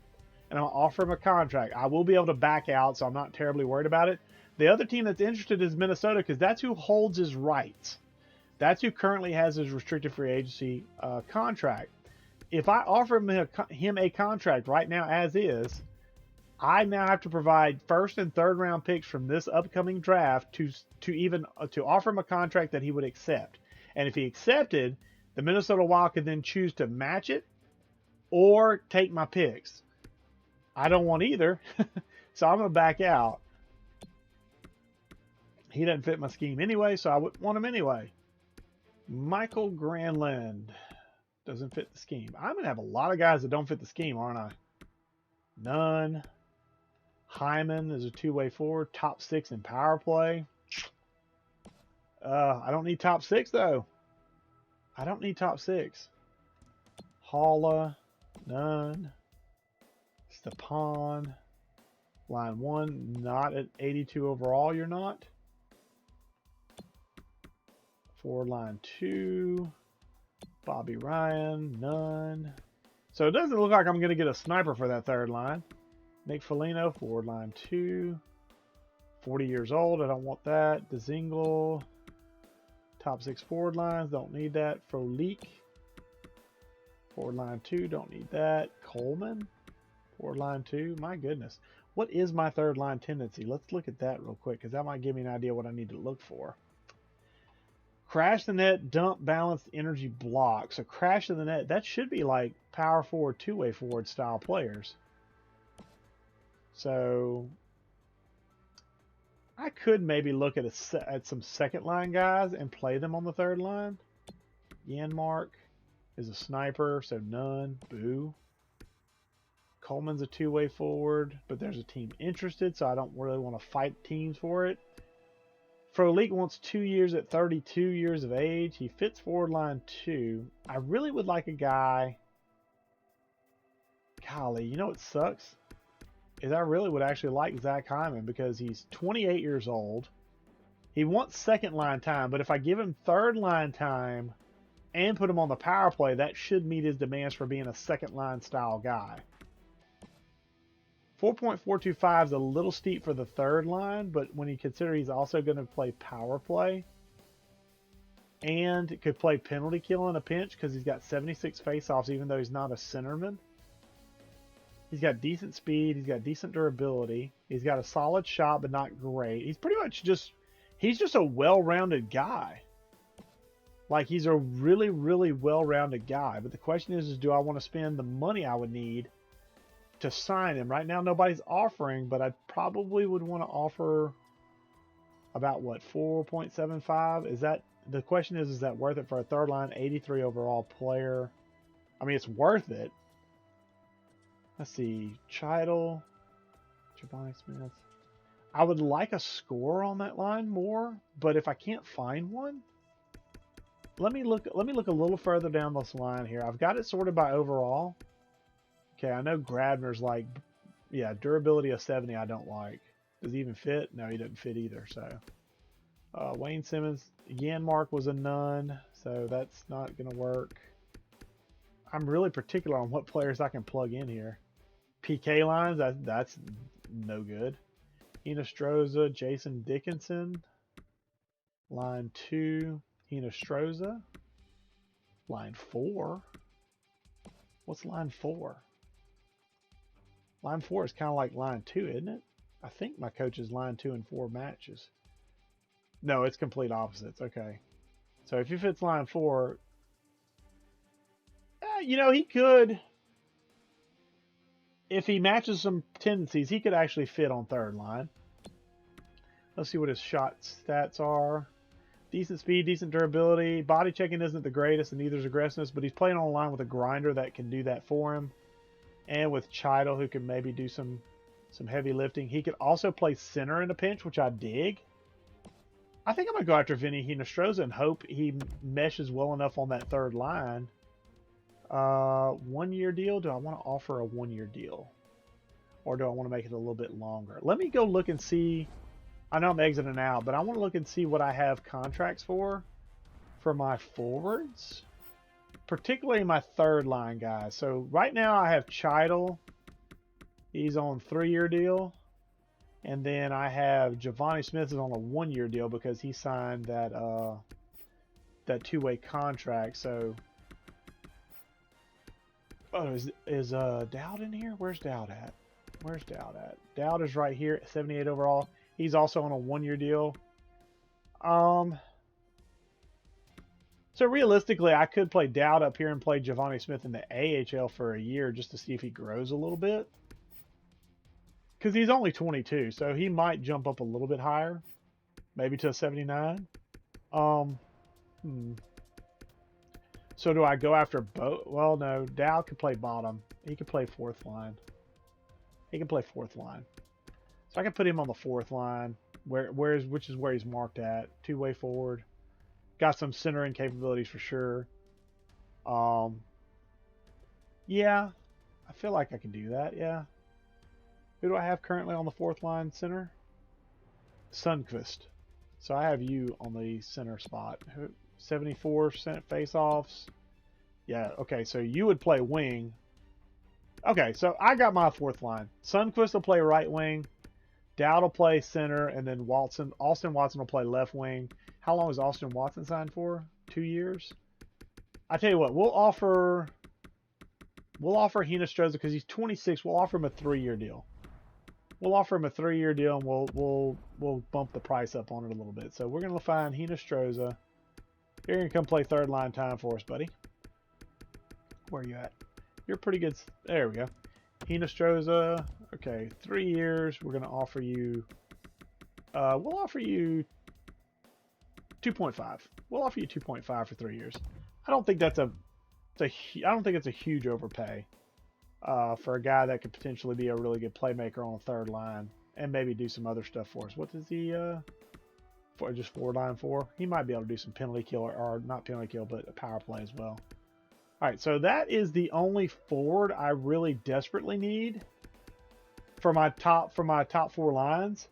and I'll offer him a contract. I will be able to back out, so I'm not terribly worried about it. The other team that's interested is Minnesota because that's who holds his rights. That's who currently has his restricted free agency contract. If I offer him a contract right now as is, I now have to provide first and third round picks from this upcoming draft to offer him a contract that he would accept. And if he accepted, the Minnesota Wild could then choose to match it or take my picks. I don't want either, so I'm going to back out. He doesn't fit my scheme anyway, so I wouldn't want him anyway. Michael Granlund doesn't fit the scheme. I'm going to have a lot of guys that don't fit the scheme, aren't I? None. Hyman is a two-way forward. Top 6 in power play. I don't need top 6, though. I don't need top 6. Halla. None. Stepan. Line 1. Not at 82 overall, you're not. Forward line 2. Bobby Ryan. None. So it doesn't look like I'm going to get a sniper for that third line. Nick Foligno, forward line 2. 40 years old. I don't want that. Dzingel. Top 6 forward lines. Don't need that. Frolik. Forward line 2. Don't need that. Coleman. Forward line 2. My goodness. What is my third line tendency? Let's look at that real quick because that might give me an idea what I need to look for. Crash the net, dump, balanced, energy, block. So crash to the net, that should be like power forward, two-way forward style players. So I could maybe look at some second line guys and play them on the third line. Janmark is a sniper, so none. Boo. Coleman's a two-way forward, but there's a team interested, so I don't really want to fight teams for it. Frolik wants 2 years at 32 years of age. He fits forward line 2. I really would like a guy. Golly, you know what sucks? Is I really would actually like Zach Hyman because he's 28 years old. He wants second line time, but if I give him third line time and put him on the power play, that should meet his demands for being a second line style guy. 4.425 is a little steep for the third line, but when you consider he's also going to play power play and could play penalty kill in a pinch because he's got 76 faceoffs even though he's not a centerman. He's got decent speed. He's got decent durability. He's got a solid shot, but not great. He's pretty much he's just a well-rounded guy. Like, he's a really, really well-rounded guy. But the question is do I want to spend the money I would need to sign him? Right now, nobody's offering, but I probably would want to offer about, what, 4.75? Is that, the question is that worth it for a third line, 83 overall player? I mean, it's worth it. Let's see, Chidle, Giovanni Smith. I would like a score on that line more, but if I can't find one, let me look a little further down this line here. I've got it sorted by overall. Okay, I know Grabner's like, yeah, durability of 70 I don't like. Does he even fit? No, he doesn't fit either, so. Wayne Simmons, Janmark was a none, so that's not going to work. I'm really particular on what players I can plug in here. PK lines, that's no good. Hinostroza, Jason Dickinson. Line 2, Hinostroza. Line 4. What's line 4? Line 4 is kind of like line 2, isn't it? I think my coach is line 2 and 4 matches. No, it's complete opposites. Okay. So if he fits line 4, you know, he could, if he matches some tendencies, he could actually fit on third line. Let's see what his shot stats are. Decent speed, decent durability. Body checking isn't the greatest, and neither is aggressiveness, but he's playing on a line with a grinder that can do that for him. And with Chido, who can maybe do some heavy lifting. He could also play center in a pinch, which I dig. I think I'm going to go after Vinny Hinostroza and hope he meshes well enough on that third line. 1 year deal? Do I want to offer a 1 year deal? Or do I want to make it a little bit longer? Let me go look and see. I know I'm exiting out, but I want to look and see what I have contracts for my forwards. Particularly my third line guys. So right now I have Chido. He's on 3-year deal. And then I have Giovanni Smith is on a 1 year deal because he signed that that 2-way contract. So is Dowd in here? Where's Dowd at? Where's Dowd at? Dowd is right here at 78 overall. He's also on a 1 year deal. So realistically, I could play Dowd up here and play Giovanni Smith in the AHL for a year just to see if he grows a little bit. Because he's only 22, so he might jump up a little bit higher. Maybe to a 79. So do I go after both? Well, no. Dowd could play bottom. He could play fourth line. He can play fourth line. So I can put him on the fourth line, which is where he's marked at. 2-way forward. Got some centering capabilities for sure. Yeah. I feel like I can do that, yeah. Who do I have currently on the fourth line center? Sundqvist. So I have you on the center spot. 74% face-offs. Yeah, okay, so you would play wing. Okay, so I got my fourth line. Sundqvist will play right wing. Dowd will play center, and then Austin Watson will play left wing. How long is Austin Watson signed for? 2 years? I tell you what, we'll offer Hinostroza because he's 26. We'll offer him a 3-year deal. We'll offer him a 3-year deal, and we'll bump the price up on it a little bit. So we're gonna find Hinostroza. You're gonna come play third line time for us, buddy. Where are you at? You're pretty good. There we go. Hinostroza. Okay, 3 years. We're gonna offer you. We'll offer you 2.5. We'll offer you 2.5 for 3 years. I don't think that's I don't think it's a huge overpay. For a guy that could potentially be a really good playmaker on the third line and maybe do some other stuff for us. What does he, for just forward line for? He might be able to do some penalty kill or not penalty kill, but a power play as well. All right, so that is the only forward I really desperately need for my top 4 lines.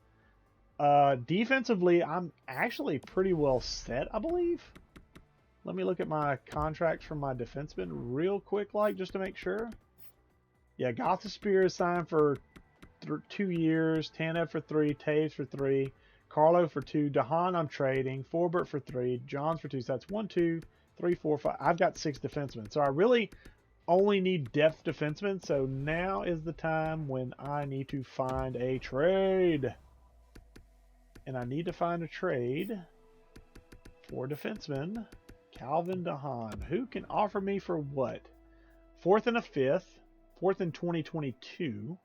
Defensively, I'm actually pretty well set, I believe. Let me look at my contracts from my defensemen real quick, just to make sure. Yeah, Gotha-Spear is signed for 2 years. Tanev for 3. Taves for 3. Carlo for 2. Dahan I'm trading. Forbert for 3. Johns for 2. So that's 1, 2, 3, 4, 5. I've got 6 defensemen. So I really only need depth defensemen. So now is the time when I need to find a trade. And I need to find a trade for defenseman Calvin Dahan. Who can offer me for what? 4th and a 5th. 4th in 2022.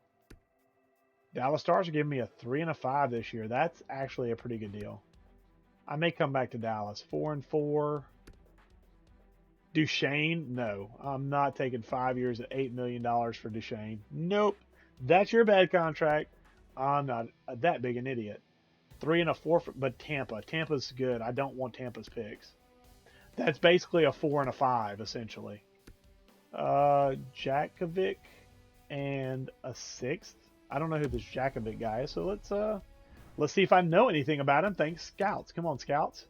Dallas Stars are giving me a 3 and a 5 this year. That's actually a pretty good deal. I may come back to Dallas. 4 and 4. Duchesne? No. I'm not taking 5 years at $8 million for Duchesne. Nope. That's your bad contract. I'm not that big an idiot. 3 and a 4, but Tampa. Tampa's good. I don't want Tampa's picks. That's basically a 4 and a 5, essentially. Jakovic and a 6th. I don't know who this Jakovic guy is, so let's see if I know anything about him. Thanks, scouts. Come on, scouts.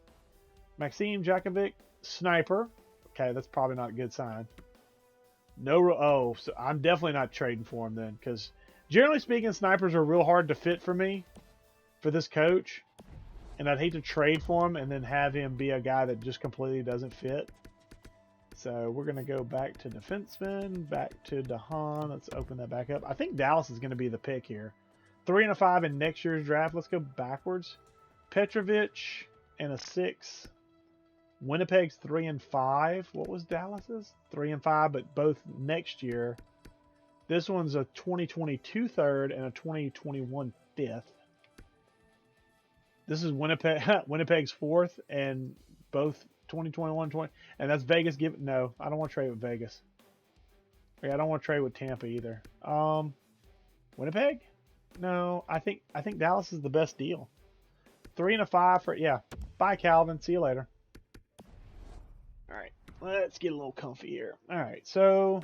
Maxime Jakovic, sniper. Okay, that's probably not a good sign. No, oh, so I'm definitely not trading for him then, because generally speaking, snipers are real hard to fit for me, for this coach, and I'd hate to trade for him and then have him be a guy that just completely doesn't fit. So we're going to go back to defenseman, back to Dahan. Let's open that back up. I think Dallas is going to be the pick here. 3 and a 5 in next year's draft. Let's go backwards. Petrovic and a 6. Winnipeg's 3 and 5. What was Dallas's? 3 and 5, but both next year. This one's a 2022 third and a 2021 fifth. This is Winnipeg. Winnipeg's 4th and both 2021 20. And that's Vegas. No, I don't want to trade with Vegas. Yeah, I don't want to trade with Tampa either. Winnipeg? No, I think Dallas is the best deal. 3 and a 5 for, yeah. Bye, Calvin. See you later. All right, let's get a little comfy here. All right, so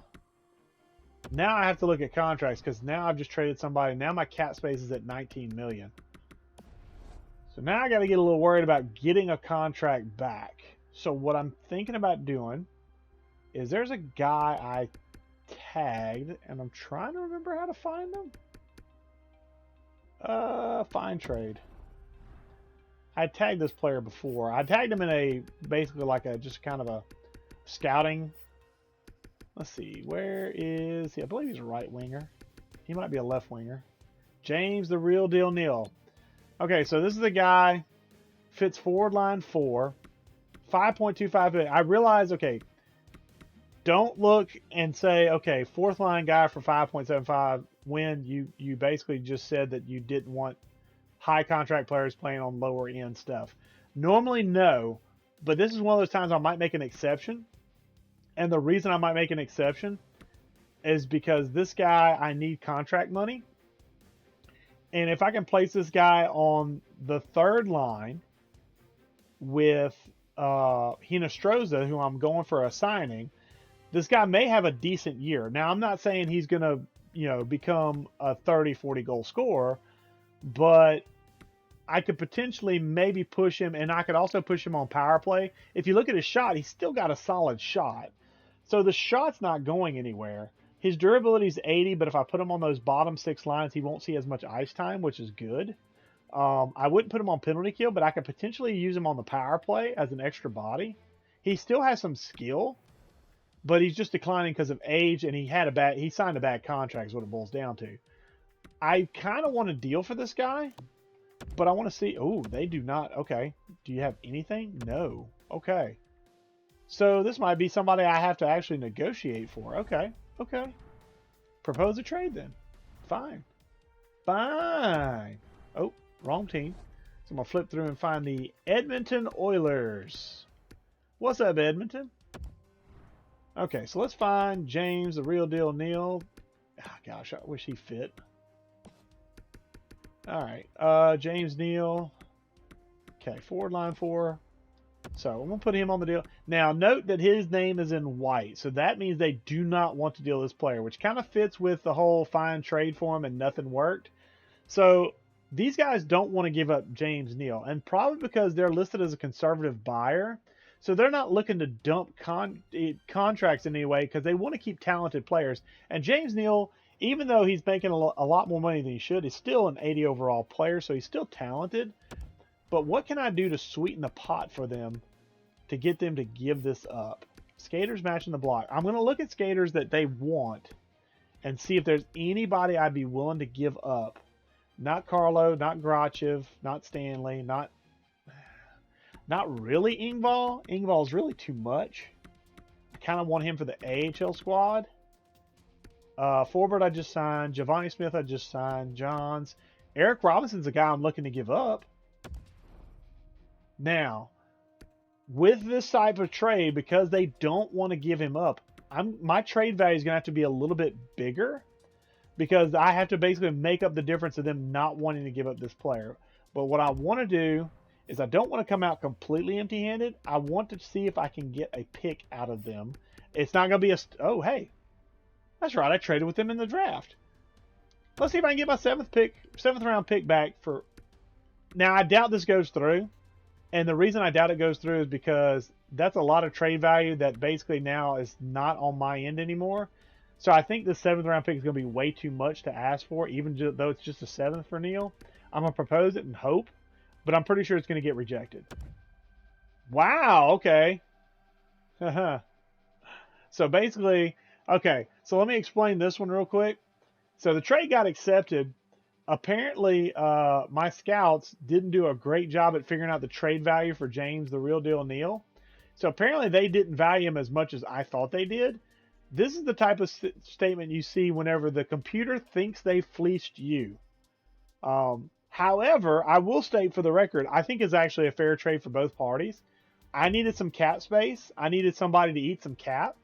now I have to look at contracts because now I've just traded somebody. Now my cap space is at 19 million. So now I got to get a little worried about getting a contract back. So what I'm thinking about doing is there's a guy I tagged, and I'm trying to remember how to find him. Find trade. I tagged this player before. I tagged him in a basically like a just kind of a scouting. Let's see, where is he? I believe he's a right winger. He might be a left winger. James, the real deal, Neal. Okay, so this is the guy. Fits forward line 4, 5.25. I realize, okay, don't look and say, okay, 4th line guy for 5.75 when you basically just said that you didn't want high contract players playing on lower end stuff. Normally, no, but this is one of those times I might make an exception. And the reason I might make an exception is because this guy, I need contract money. And if I can place this guy on the 3rd line with Hinostroza, who I'm going for a signing, this guy may have a decent year. Now, I'm not saying he's going to, become a 30, 40 goal scorer, but I could potentially maybe push him, and I could also push him on power play. If you look at his shot, he's still got a solid shot. So the shot's not going anywhere. His durability is 80, but if I put him on those bottom 6 lines, he won't see as much ice time, which is good. I wouldn't put him on penalty kill, but I could potentially use him on the power play as an extra body. He still has some skill, but he's just declining because of age, and he signed a bad contract is what it boils down to. I kind of want a deal for this guy, but I want to see. Oh, they do not. Okay. Do you have anything? No. Okay. So this might be somebody I have to actually negotiate for. Okay. Okay. Propose a trade then. Fine. Fine. Oh, wrong team. So I'm going to flip through and find the Edmonton Oilers. What's up, Edmonton? Okay, so let's find James, the real deal, Neal. Oh, gosh, I wish he fit. All right, James Neal. Okay, forward line 4. So I'm going to put him on the deal. Now, note that his name is in white. So that means they do not want to deal this player, which kind of fits with the whole fine trade for him and nothing worked. So these guys don't want to give up James Neal, and probably because they're listed as a conservative buyer. So they're not looking to dump contracts in any way because they want to keep talented players. And James Neal, even though he's making a lot more money than he should, he's still an 80 overall player, so he's still talented. But what can I do to sweeten the pot for them to get them to give this up? Skaters matching the block. I'm going to look at skaters that they want and see if there's anybody I'd be willing to give up. Not Carlo, not Grachev, not Stanley, not really Engvall. Engvall's really too much. I kind of want him for the AHL squad. Forbert I just signed. Giovanni Smith I just signed. Johns. Eric Robinson's a guy I'm looking to give up. Now, with this type of trade, because they don't want to give him up, my trade value is going to have to be a little bit bigger because I have to basically make up the difference of them not wanting to give up this player. But what I want to do is I don't want to come out completely empty-handed. I want to see if I can get a pick out of them. It's not going to be oh, hey, that's right. I traded with them in the draft. Let's see if I can get my seventh round pick back for. Now, I doubt this goes through. And the reason I doubt it goes through is because that's a lot of trade value that basically now is not on my end anymore. So I think the 7th round pick is going to be way too much to ask for, even though it's just a 7th for Neil. I'm going to propose it and hope, but I'm pretty sure it's going to get rejected. Wow, okay. So basically, okay, so let me explain this one real quick. So the trade got accepted. Apparently, my scouts didn't do a great job at figuring out the trade value for James, the real deal Neal. So apparently they didn't value him as much as I thought they did. This is the type of statement you see whenever the computer thinks they fleeced you. However, I will state for the record, I think it's actually a fair trade for both parties. I needed some cap space. I needed somebody to eat some cap.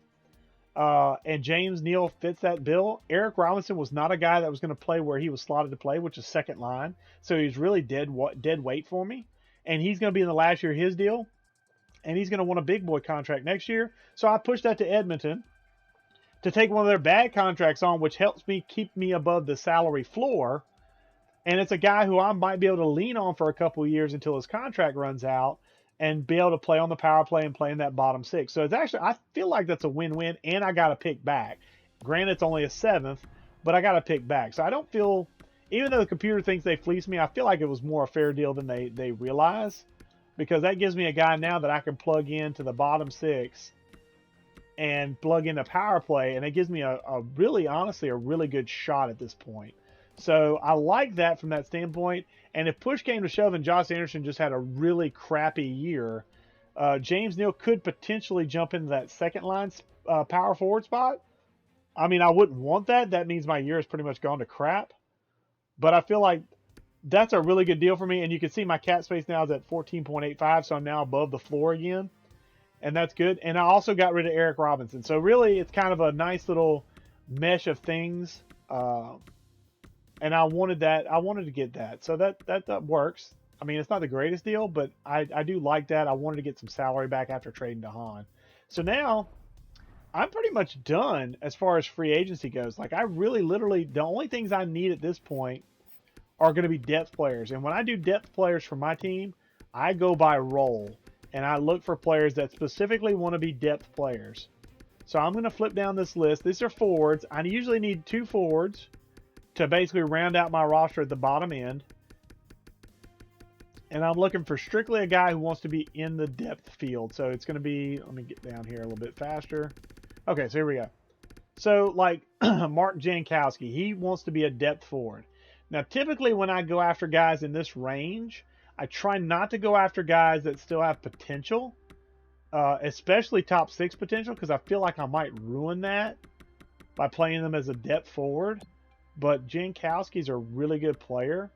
And James Neal fits that bill. Eric Robinson was not a guy that was going to play where he was slotted to play, which is second line. So he's really dead weight for me. And he's going to be in the last year of his deal. And he's going to want a big boy contract next year. So I pushed that to Edmonton to take one of their bad contracts on, which helps me keep me above the salary floor. And it's a guy who I might be able to lean on for a couple of years until his contract runs out and be able to play on the power play and play in that bottom six. So it's actually, I feel like that's a win-win, and I got to pick back. Granted, it's only a 7th, but I got to pick back. So I don't feel, even though the computer thinks they fleeced me, I feel like it was more a fair deal than they realize, because that gives me a guy now that I can plug into the bottom six and plug in a power play, and it gives me a really, honestly, a really good shot at this point. So I like that from that standpoint. And if push came to shove and Josh Anderson just had a really crappy year, James Neal could potentially jump into that second line power forward spot. I mean, I wouldn't want that. That means my year is pretty much gone to crap. But I feel like that's a really good deal for me. And you can see my cap space now is at 14.85, so I'm now above the floor again. And that's good. And I also got rid of Eric Robinson. So really, it's kind of a nice little mesh of things. And I wanted that. I wanted to get that. So that works. I mean, it's not the greatest deal, but I do like that. I wanted to get some salary back after trading to Hahn. So now I'm pretty much done as far as free agency goes. Like, I really literally, the only things I need at this point are going to be depth players. And when I do depth players for my team, I go by role. And I look for players that specifically want to be depth players. So I'm going to flip down this list. These are forwards. I usually need 2 forwards to basically round out my roster at the bottom end. And I'm looking for strictly a guy who wants to be in the depth field. So it's going to be, let me get down here a little bit faster. Okay, so here we go. So like Mark Jankowski, he wants to be a depth forward. Now, typically when I go after guys in this range, I try not to go after guys that still have potential, especially top 6 potential, because I feel like I might ruin that by playing them as a depth forward. But Jankowski's a really good player,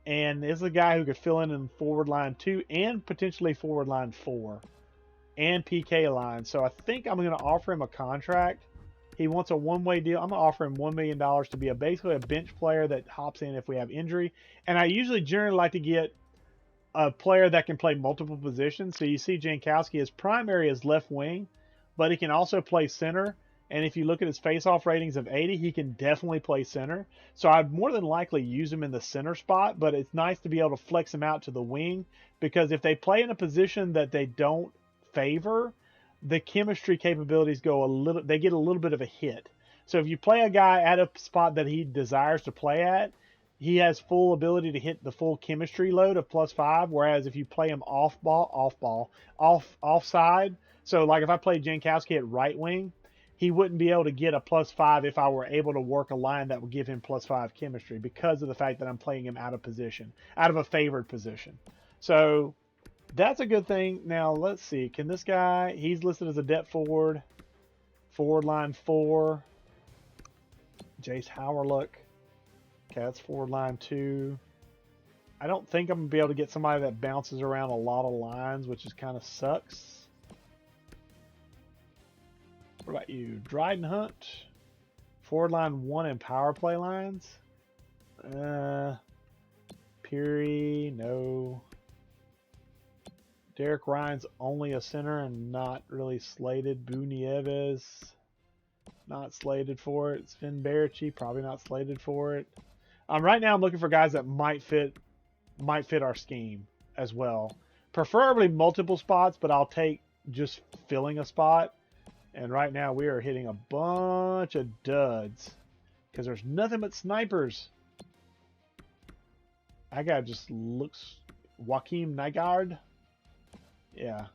and is a guy who could fill in forward line 2 and potentially forward line 4 and PK line. So I think I'm going to offer him a contract. He wants a one-way deal. I'm going to offer him $1 million to be basically a bench player that hops in if we have injury. And I usually generally like to get a player that can play multiple positions. So you see Jankowski, his primary is left wing, but he can also play center. And if you look at his face-off ratings of 80, he can definitely play center. So I'd more than likely use him in the center spot, but it's nice to be able to flex him out to the wing, because if they play in a position that they don't favor, the chemistry capabilities they get a little bit of a hit. So if you play a guy at a spot that he desires to play at, he has full ability to hit the full chemistry load of +5, whereas if you play him offside, so like if I played Jankowski at right wing, he wouldn't be able to get a +5 if I were able to work a line that would give him +5 chemistry, because of the fact that I'm playing him out of position, out of a favored position. So that's a good thing. Now, let's see. Can this guy, he's listed as a depth forward, forward line 4, Jace Howerluck. Okay, that's forward line 2. I don't think I'm going to be able to get somebody that bounces around a lot of lines, which is kind of sucks. What about you? Dryden Hunt, forward line 1 and power play lines. Peary, no. Derek Ryan's only a center and not really slated. Boo Nieves, not slated for it. Sven Barici, probably not slated for it. Right now I'm looking for guys that might fit our scheme as well. Preferably multiple spots, but I'll take just filling a spot. And right now we are hitting a bunch of duds because there's nothing but snipers. That guy just looks Joaquin Nygaard. Yeah,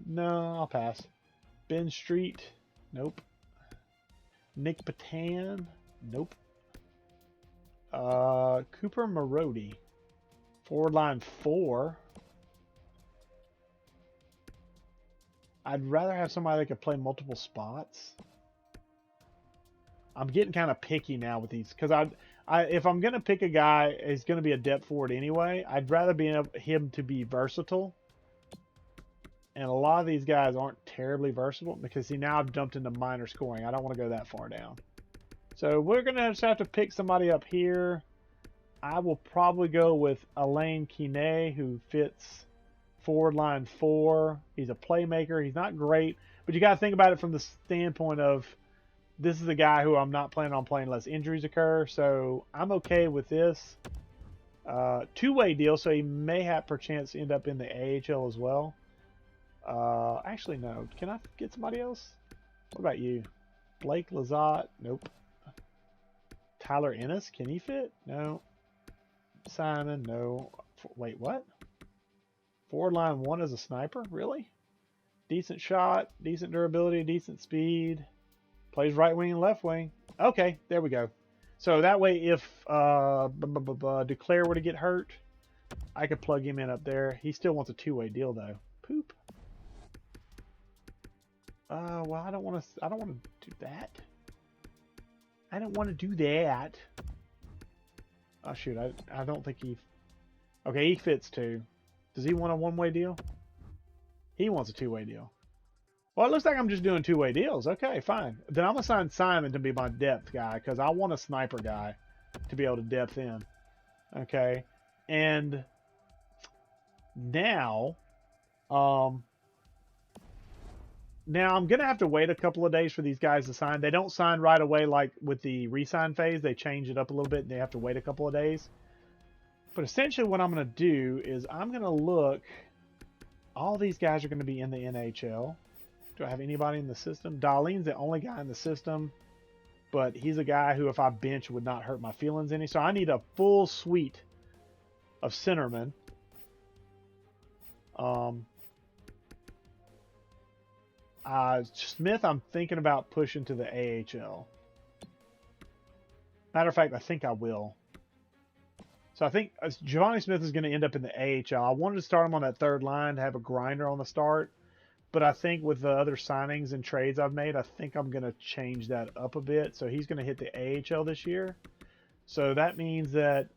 no, I'll pass. Ben Street, nope. Nick Patan, nope. Cooper Marody, forward line 4. I'd rather have somebody that could play multiple spots. I'm getting kind of picky now with these because if I'm gonna pick a guy, he's gonna be a depth forward anyway. I'd rather be him to be versatile. And a lot of these guys aren't terribly versatile because, see, now I've jumped into minor scoring. I don't want to go that far down. So we're going to just have to pick somebody up here. I will probably go with Alain Kine, who fits forward line 4. He's a playmaker. He's not great, but you got to think about it from the standpoint of this is a guy who I'm not planning on playing unless injuries occur. So I'm okay with this. Two-way deal, so he may have perchance end up in the AHL as well. Actually, no. Can I get somebody else? What about you? Blake Lizotte? Nope. Tyler Ennis? Can he fit? No. Simon? No. Wait, what? Forward line 1 as a sniper? Really? Decent shot, decent durability, decent speed. Plays right wing and left wing. Okay, there we go. So that way, if Declare were to get hurt, I could plug him in up there. He still wants a two-way deal, though. Poop. Well, I don't want to do that. I don't want to do that. Oh shoot, I don't think he. Okay, he fits too. Does he want a one-way deal? He wants a two-way deal. Well, it looks like I'm just doing two-way deals. Okay, fine. Then I'm gonna sign Simon to be my depth guy because I want a sniper guy to be able to depth in. Okay, and now, now I'm going to have to wait a couple of days for these guys to sign. They don't sign right away like with the re-sign phase. They change it up a little bit and they have to wait a couple of days. But essentially what I'm going to do is I'm going to look. All these guys are going to be in the NHL. Do I have anybody in the system? Darlene's the only guy in the system. But he's a guy who if I bench would not hurt my feelings any. So I need a full suite of centermen. Smith, I'm thinking about pushing to the AHL. Matter of fact, I think I will. So I think Giovanni Smith is going to end up in the AHL. I wanted to start him on that third line to have a grinder on the start. But I think with the other signings and trades I've made, I think I'm going to change that up a bit. So he's going to hit the AHL this year. So that means that,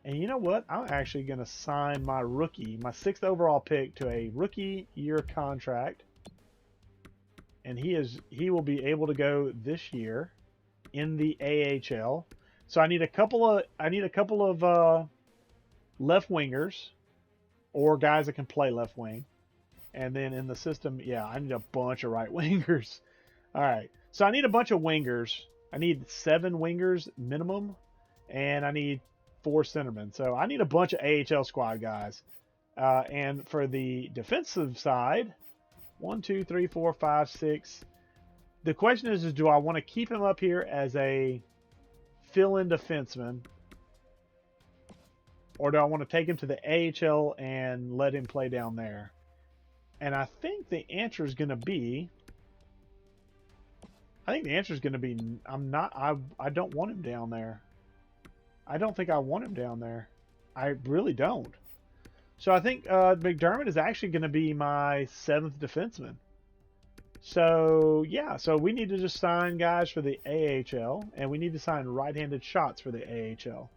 and you know what? I'm actually going to sign my rookie, my 6th overall pick, to a rookie year contract. And he will be able to go this year in the AHL. So I need a couple of left wingers or guys that can play left wing. And then in the system, yeah, I need a bunch of right wingers. All right. So I need a bunch of wingers. I need 7 wingers minimum, and I need 4 centermen. So I need a bunch of AHL squad guys. And for the defensive side, 1, 2, 3, 4, 5, 6. The question is do I want to keep him up here as a fill-in defenseman, or do I want to take him to the AHL and let him play down there? And I think the answer is going to be, I don't want him down there. I don't think I want him down there. I really don't. So I think McDermott is actually going to be my 7th defenseman. So, yeah. So we need to just sign guys for the AHL. And we need to sign right-handed shots for the AHL.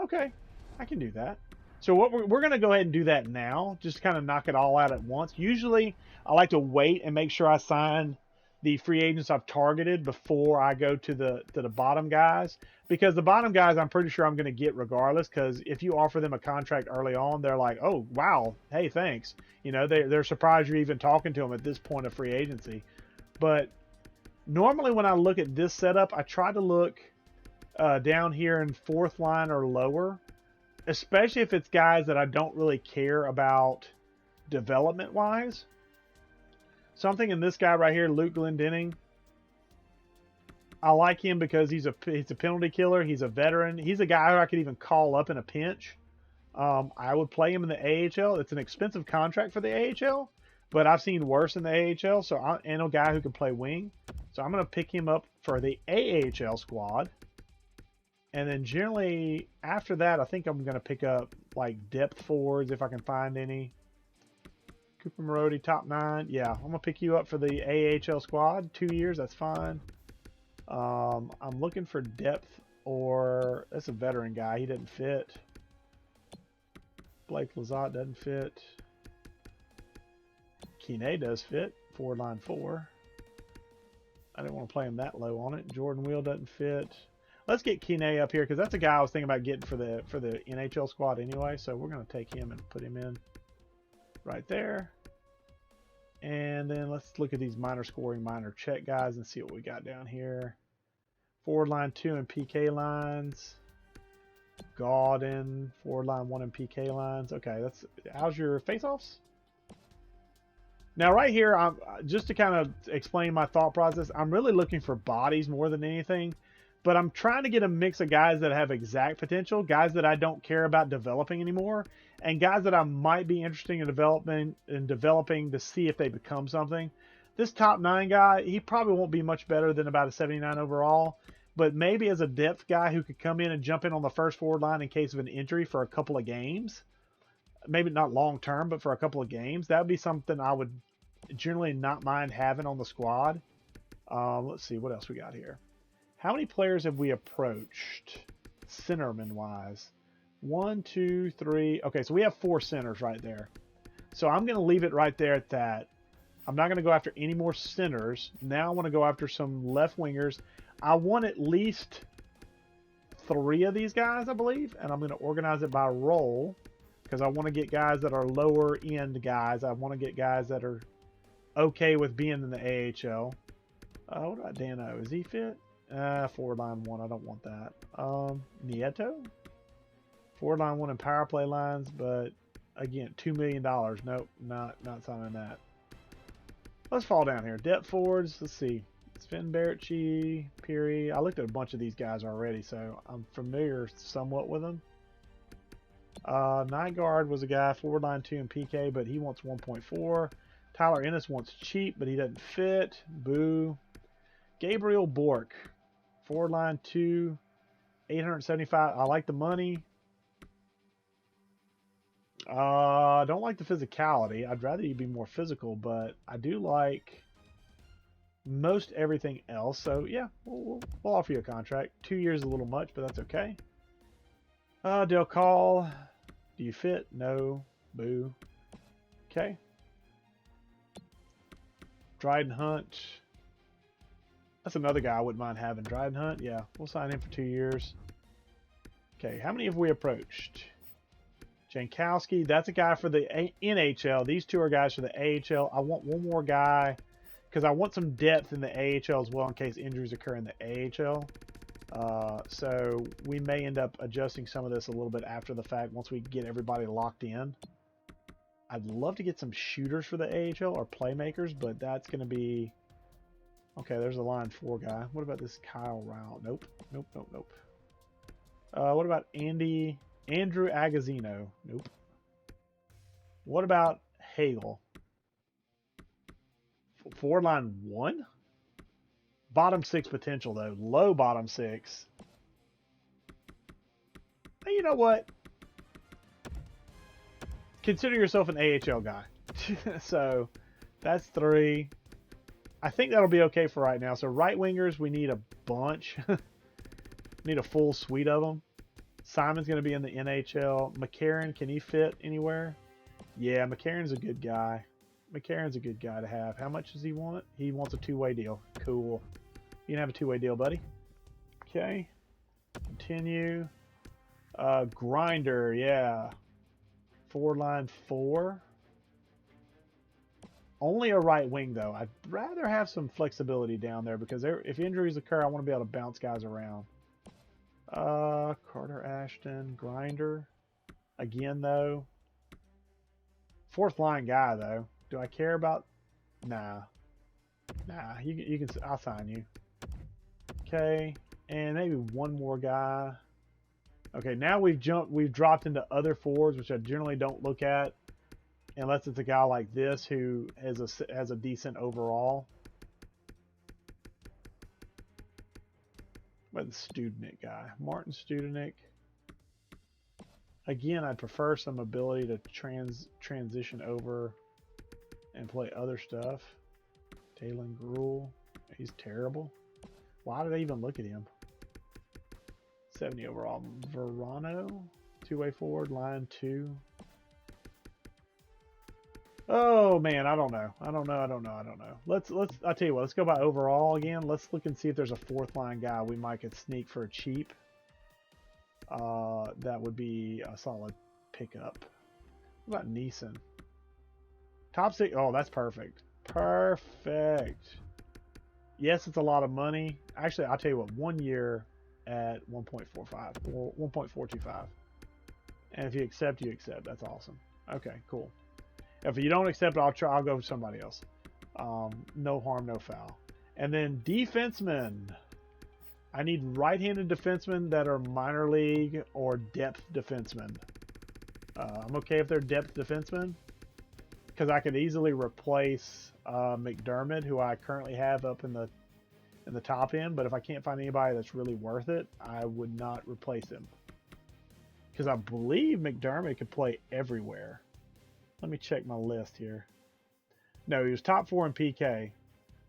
Okay. I can do that. So what we're going to go ahead and do that now. Just kind of knock it all out at once. Usually, I like to wait and make sure I sign the free agents I've targeted before I go to the bottom guys. Because the bottom guys, I'm pretty sure I'm going to get regardless. Because if you offer them a contract early on, they're like, oh, wow, hey, thanks. You know, they're surprised you're even talking to them at this point of free agency. But normally when I look at this setup, I try to look down here in 4th line or lower. Especially if it's guys that I don't really care about development-wise. So I'm thinking this guy right here, Luke Glendening. I like him because he's a penalty killer. He's a veteran. He's a guy who I could even call up in a pinch. I would play him in the AHL. It's an expensive contract for the AHL, but I've seen worse in the AHL. And a guy who can play wing. So I'm going to pick him up for the AHL squad. And then generally after that, I think I'm going to pick up like depth forwards if I can find any. Cooper Marody, top 9. Yeah, I'm going to pick you up for the AHL squad. 2 years, that's fine. I'm looking for depth or... That's a veteran guy. He didn't fit. Blake Lizotte doesn't fit. Kine does fit. Forward line 4. I didn't want to play him that low on it. Jordan Wheel doesn't fit. Let's get Kine up here because that's a guy I was thinking about getting for the NHL squad anyway. So we're going to take him and put him in right there. And then let's look at these minor scoring, minor check guys and see what we got down here. Forward line 2 and PK lines. Gauden, forward line 1 and PK lines. Okay, how's your face-offs? Now right here, just to kind of explain my thought process, I'm really looking for bodies more than anything. But I'm trying to get a mix of guys that have exact potential, guys that I don't care about developing anymore, and guys that I might be interested in developing to see if they become something. This top 9 guy, he probably won't be much better than about a 79 overall, but maybe as a depth guy who could come in and jump in on the first forward line in case of an injury for a couple of games, maybe not long term, but for a couple of games, that would be something I would generally not mind having on the squad. Let's see what else we got here. How many players have we approached centerman wise? 1, 2, 3. Okay, so we have 4 centers right there. So I'm going to leave it right there at that. I'm not going to go after any more centers. Now I want to go after some left wingers. I want at least 3 of these guys, I believe, and I'm going to organize it by role because I want to get guys that are lower end guys. I want to get guys that are okay with being in the AHL. What about Dano? Is he fit? Forward line 1, I don't want that. Nieto? Forward line 1 and power play lines, but again, $2 million. Nope, not signing that. Let's fall down here. Depth forwards, let's see. Sven Barrett-Chi, Peary. I looked at a bunch of these guys already, so I'm familiar somewhat with them. Nygaard was a guy, forward line 2 and PK, but he wants 1.4. Tyler Ennis wants cheap, but he doesn't fit. Boo. Gabriel Bork. Forward line 2, 875. I like the money. I don't like the physicality. I'd rather you be more physical, but I do like most everything else. So yeah, we'll offer you a contract. 2 years is a little much, but that's okay. Del Call. Do you fit? No. Boo. Okay. Dryden Hunt. That's another guy I wouldn't mind having. Dryden Hunt, yeah. We'll sign him for 2 years. Okay, how many have we approached? Jankowski, that's a guy for the NHL. These 2 are guys for the AHL. I want one more guy because I want some depth in the AHL as well in case injuries occur in the AHL. So we may end up adjusting some of this a little bit after the fact once we get everybody locked in. I'd love to get some shooters for the AHL or playmakers, but that's going to be... Okay, there's a line 4 guy. What about this Kyle Rao? Nope. What about Andrew Agazzino? Nope. What about Hagel? Forward line 1? Bottom 6 potential, though. Low bottom 6. Hey, you know what? Consider yourself an AHL guy. So, that's 3. I think that'll be okay for right now. So right wingers, we need a bunch. Need a full suite of them. Simon's going to be in the NHL. McCarron, can he fit anywhere? Yeah, McCarron's a good guy. McCarron's a good guy to have. How much does he want? He wants a 2-way deal. Cool. You can have a 2-way deal, buddy. Okay. Continue. Grinder, yeah. Forward line 4. Only a right wing, though. I'd rather have some flexibility down there because if injuries occur, I want to be able to bounce guys around. Carter Ashton, Grinder. Again, though. 4th line guy, though. Do I care about... Nah. You can... I'll sign you. Okay, and maybe one more guy. Okay, now we've dropped into other forwards, which I generally don't look at unless it's a guy like this who has a decent overall. But the Studenick guy, Martin Studenick. Again, I'd prefer some ability to transition over and play other stuff. Talon Gruel, he's terrible. Why did I even look at him? 70 overall. Verano, two-way forward, line 2. Oh man, I don't know. I don't know. I tell you what, let's go by overall again. Let's look and see if there's a fourth line guy we might could sneak for a cheap. That would be a solid pickup. What about Neeson? Top 6. Oh, that's perfect. Perfect. Yes, it's a lot of money. Actually, I'll tell you what, 1 year at 1.45 or 1.425. And if you accept, you accept. That's awesome. Okay, cool. If you don't accept, I'll go with somebody else. No harm, no foul. And then defensemen. I need right-handed defensemen that are minor league or depth defensemen. I'm okay if they're depth defensemen because I could easily replace McDermott, who I currently have up in the top end. But if I can't find anybody that's really worth it, I would not replace him because I believe McDermott could play everywhere. Let me check my list here. No, he was top 4 in PK.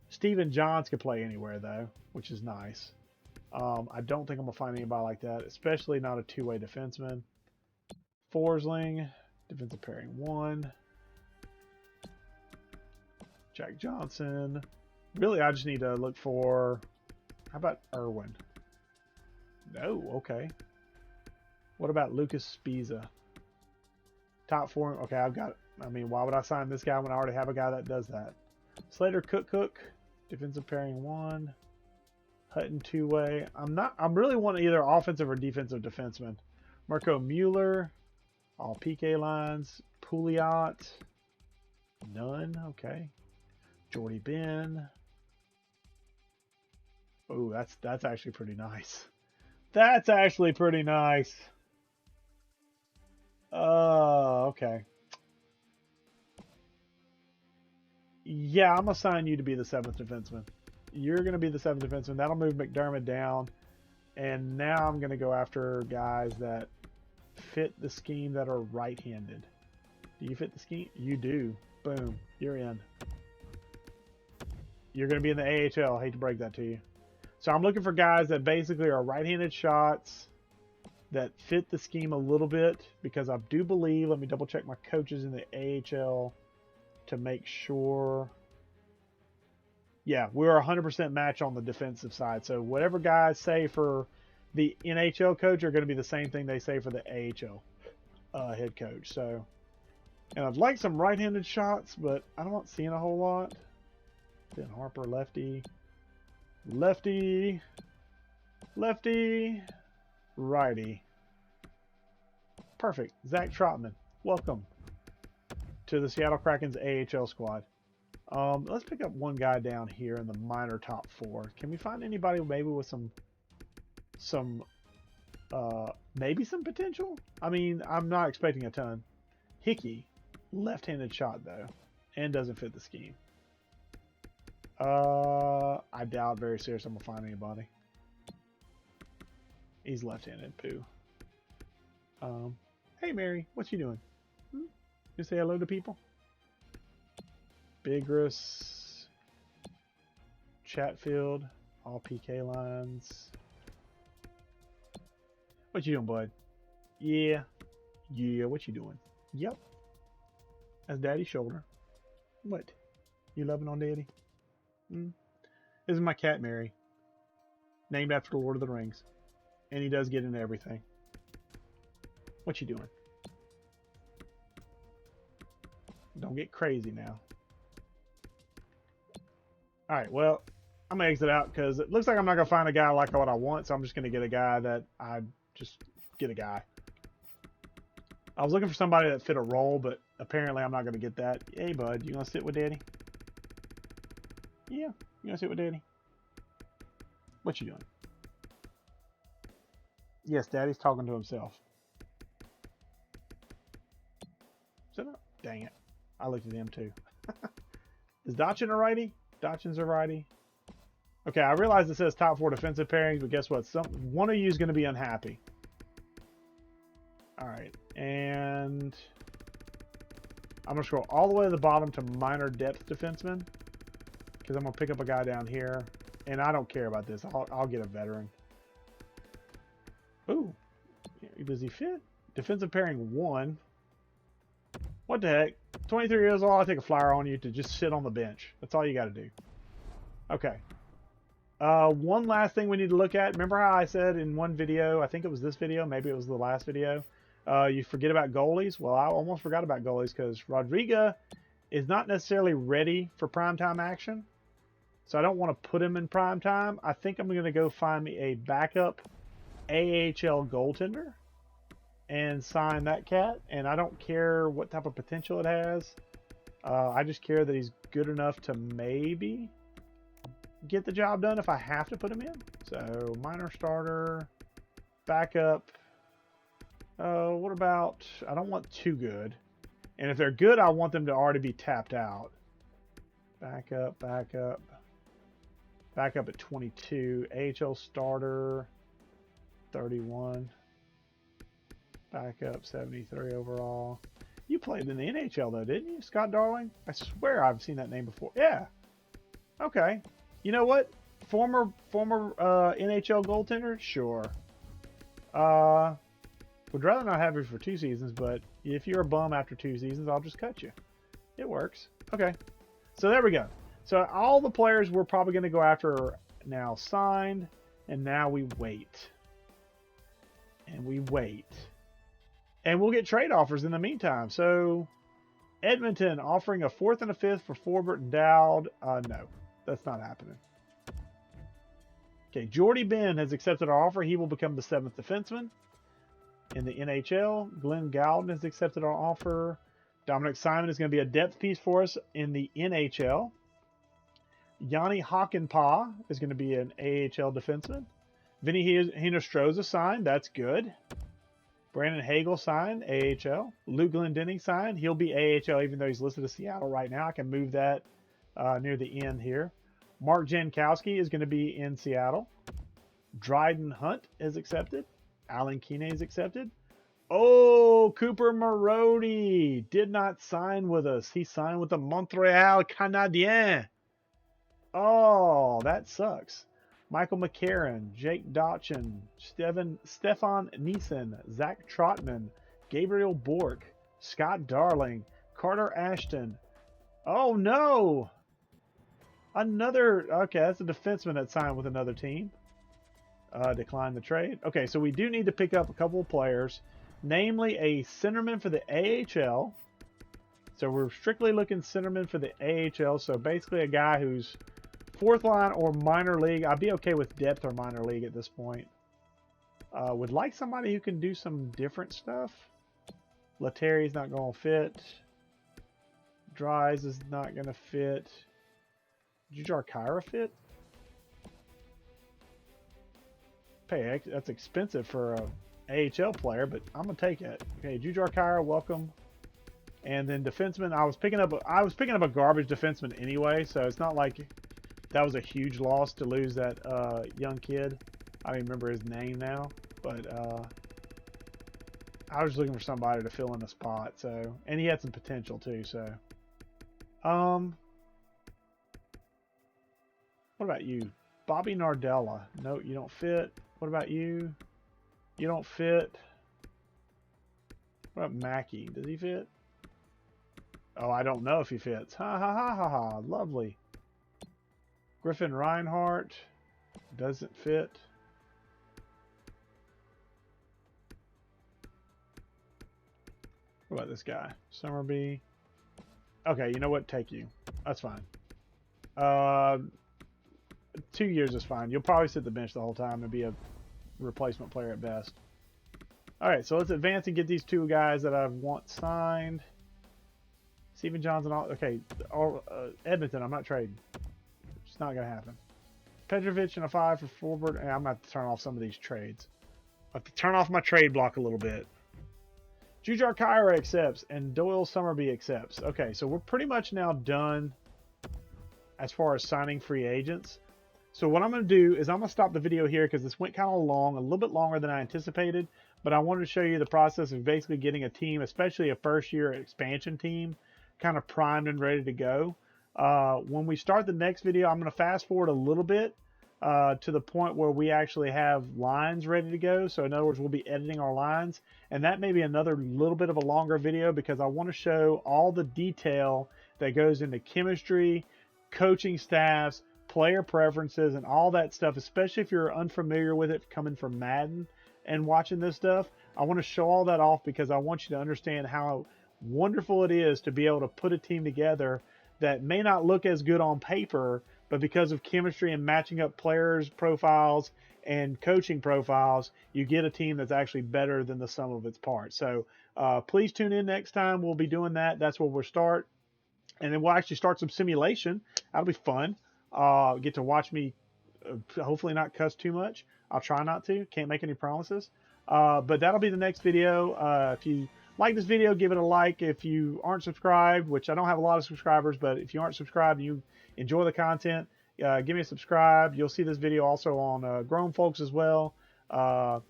Steven Johns could play anywhere, though, which is nice. I don't think I'm going to find anybody like that, especially not a two-way defenseman. Forsling, defensive pairing 1. Jack Johnson. Really, I just need to look for... How about Irwin? No, okay. What about Lucas Spiza? Top 4. Okay, I've got... I mean, why would I sign this guy when I already have a guy that does that? Slater Cook. Defensive pairing 1. Hutton two-way. I'm really wanting either offensive or defensive defenseman. Mirko Mueller. All PK lines. Pouliot. None. Okay. Jordy Ben. Oh, that's actually pretty nice. That's actually pretty nice. Okay. Yeah, I'm going to sign you to be the 7th defenseman. You're going to be the 7th defenseman. That'll move McDermott down. And now I'm going to go after guys that fit the scheme that are right-handed. Do you fit the scheme? You do. Boom. You're in. You're going to be in the AHL. I hate to break that to you. So I'm looking for guys that basically are right-handed shots that fit the scheme a little bit because I do believe, let me double check my coaches in the AHL to make sure. Yeah, we're 100% match on the defensive side. So whatever guys say for the NHL coach are going to be the same thing they say for the AHL head coach. So, and I'd like some right-handed shots, but I'm not seeing a whole lot. Ben Harper, lefty, lefty, lefty, righty. Perfect. Zach Trotman, welcome to the Seattle Kraken's AHL squad. Let's pick up one guy down here in the minor top 4. Can we find anybody maybe with some maybe some potential? I mean, I'm not expecting a ton. Hickey, left-handed shot though, and doesn't fit the scheme. I doubt very seriously I'm gonna find anybody. He's left-handed, poo. Hey Mary, what you doing? You say hello to people? Bigris, Chatfield, all PK lines. What you doing, bud? Yeah, what you doing? Yep. That's Daddy's shoulder. What? You loving on Daddy? This is my cat, Mary. Named after the Lord of the Rings. And he does get into everything. What you doing? Don't get crazy now. Alright, well, I'm going to exit out because it looks like I'm not going to find a guy like what I want, so I'm just going to get a guy that I just get a guy. I was looking for somebody that fit a role, but apparently I'm not going to get that. Hey, bud, you going to sit with Daddy? Yeah, you going to sit with Daddy? What you doing? Yes, Daddy's talking to himself. So, dang it. I looked at him too. Is Dotchin a righty? Dotchin's a righty. Okay, I realize it says top 4 defensive pairings, but guess what? One of you is going to be unhappy. All right, and I'm going to scroll all the way to the bottom to minor depth defenseman because I'm going to pick up a guy down here, and I don't care about this. I'll get a veteran. Ooh, does he fit? Defensive pairing 1. What the heck? 23 years old, I'll take a flyer on you to just sit on the bench. That's all you got to do. Okay. One last thing we need to look at. Remember how I said in one video, I think it was this video, maybe it was the last video, you forget about goalies? Well, I almost forgot about goalies because Rodriga is not necessarily ready for primetime action. So I don't want to put him in primetime. I think I'm going to go find me a backup AHL goaltender and sign that cat. And I don't care what type of potential it has. I just care that he's good enough to maybe get the job done if I have to put him in. So minor starter, backup. What about, I don't want too good. And if they're good, I want them to already be tapped out. Backup at 22. AHL starter, 31. Backup, 73 overall. You played in the NHL though, didn't you, Scott Darling? I swear I've seen that name before. Yeah. Okay. You know what? Former NHL goaltender? Sure. Would rather not have you for 2 seasons, but if you're a bum after 2 seasons, I'll just cut you. It works. Okay. So there we go. So all the players we're probably going to go after are now signed, and now we wait. And we wait. And we'll get trade offers in the meantime. So Edmonton offering a 4th and a 5th for Forbert and Dowd. No, that's not happening. Okay, Jordy Ben has accepted our offer. He will become the 7th defenseman in the NHL. Glenn Gowden has accepted our offer. Dominic Simon is going to be a depth piece for us in the NHL. Yanni Hakanpää is going to be an AHL defenseman. Vinny Hinostroza signed. That's good. Brandon Hagel signed, AHL. Luke Glendening signed. He'll be AHL even though he's listed as Seattle right now. I can move that near the end here. Mark Jankowski is going to be in Seattle. Dryden Hunt is accepted. Alan Kine is accepted. Oh, Cooper Marody did not sign with us. He signed with the Montreal Canadiens. Oh, that sucks. Michael McCarron, Jake Dotchin, Stefan Neeson, Zach Trotman, Gabriel Bork, Scott Darling, Carter Ashton. Oh, no. Okay, that's a defenseman that signed with another team. Declined the trade. Okay, so we do need to pick up a couple of players, namely a centerman for the AHL. So we're strictly looking centerman for the AHL. So basically a guy who's 4th line or minor league. I'd be okay with depth or minor league at this point. Would like somebody who can do some different stuff. Lettieri's not going to fit. Dries is not going to fit. Jujar Kyra fit? That's expensive for a AHL player, but I'm gonna take it. Okay, Jujar Kyra, welcome. And then defenseman, I was picking up a garbage defenseman anyway, so it's not like that was a huge loss to lose that young kid. I don't even remember his name now, but I was looking for somebody to fill in the spot. So, and he had some potential too. So, what about you, Bobby Nardella? No, you don't fit. What about you? You don't fit. What about Mackey? Does he fit? Oh, I don't know if he fits. Ha ha ha ha ha. Lovely. Griffin Reinhardt doesn't fit. What about this guy? Summerby. Okay, you know what? Take you. That's fine. 2 years is fine. You'll probably sit the bench the whole time and be a replacement player at best. Alright, so let's advance and get these 2 guys that I want signed. Stephen Johnson. Okay, Edmonton, I'm not trading. It's not going to happen. Petrovic and a 5 for Forbert. And I'm going to have to turn off some of these trades. have to turn off my trade block a little bit. Jujar Kyra accepts and Doyle Summerby accepts. Okay, so we're pretty much now done as far as signing free agents. So what I'm going to do is I'm going to stop the video here because this went kind of long, a little bit longer than I anticipated. But I wanted to show you the process of basically getting a team, especially a first-year expansion team, kind of primed and ready to go. When we start the next video, I'm going to fast forward a little bit to the point where we actually have lines ready to go. So in other words, we'll be editing our lines. And that may be another little bit of a longer video because I want to show all the detail that goes into chemistry, coaching staffs, player preferences, and all that stuff, especially if you're unfamiliar with it coming from Madden and watching this stuff. I want to show all that off because I want you to understand how wonderful it is to be able to put a team together that may not look as good on paper, but because of chemistry and matching up players' profiles and coaching profiles, you get a team that's actually better than the sum of its parts. So please tune in next time. We'll be doing that. That's where we'll start. And then we'll actually start some simulation. That'll be fun. Get to watch me hopefully not cuss too much. I'll try not to. Can't make any promises. But that'll be the next video. If you like this video, give it a like. If you aren't subscribed, which I don't have a lot of subscribers, but if you aren't subscribed and you enjoy the content, give me a subscribe. You'll see this video also on Grown Folks as well. All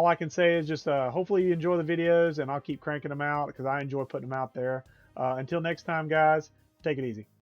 I can say is just hopefully you enjoy the videos, and I'll keep cranking them out because I enjoy putting them out there. Until next time, guys, take it easy.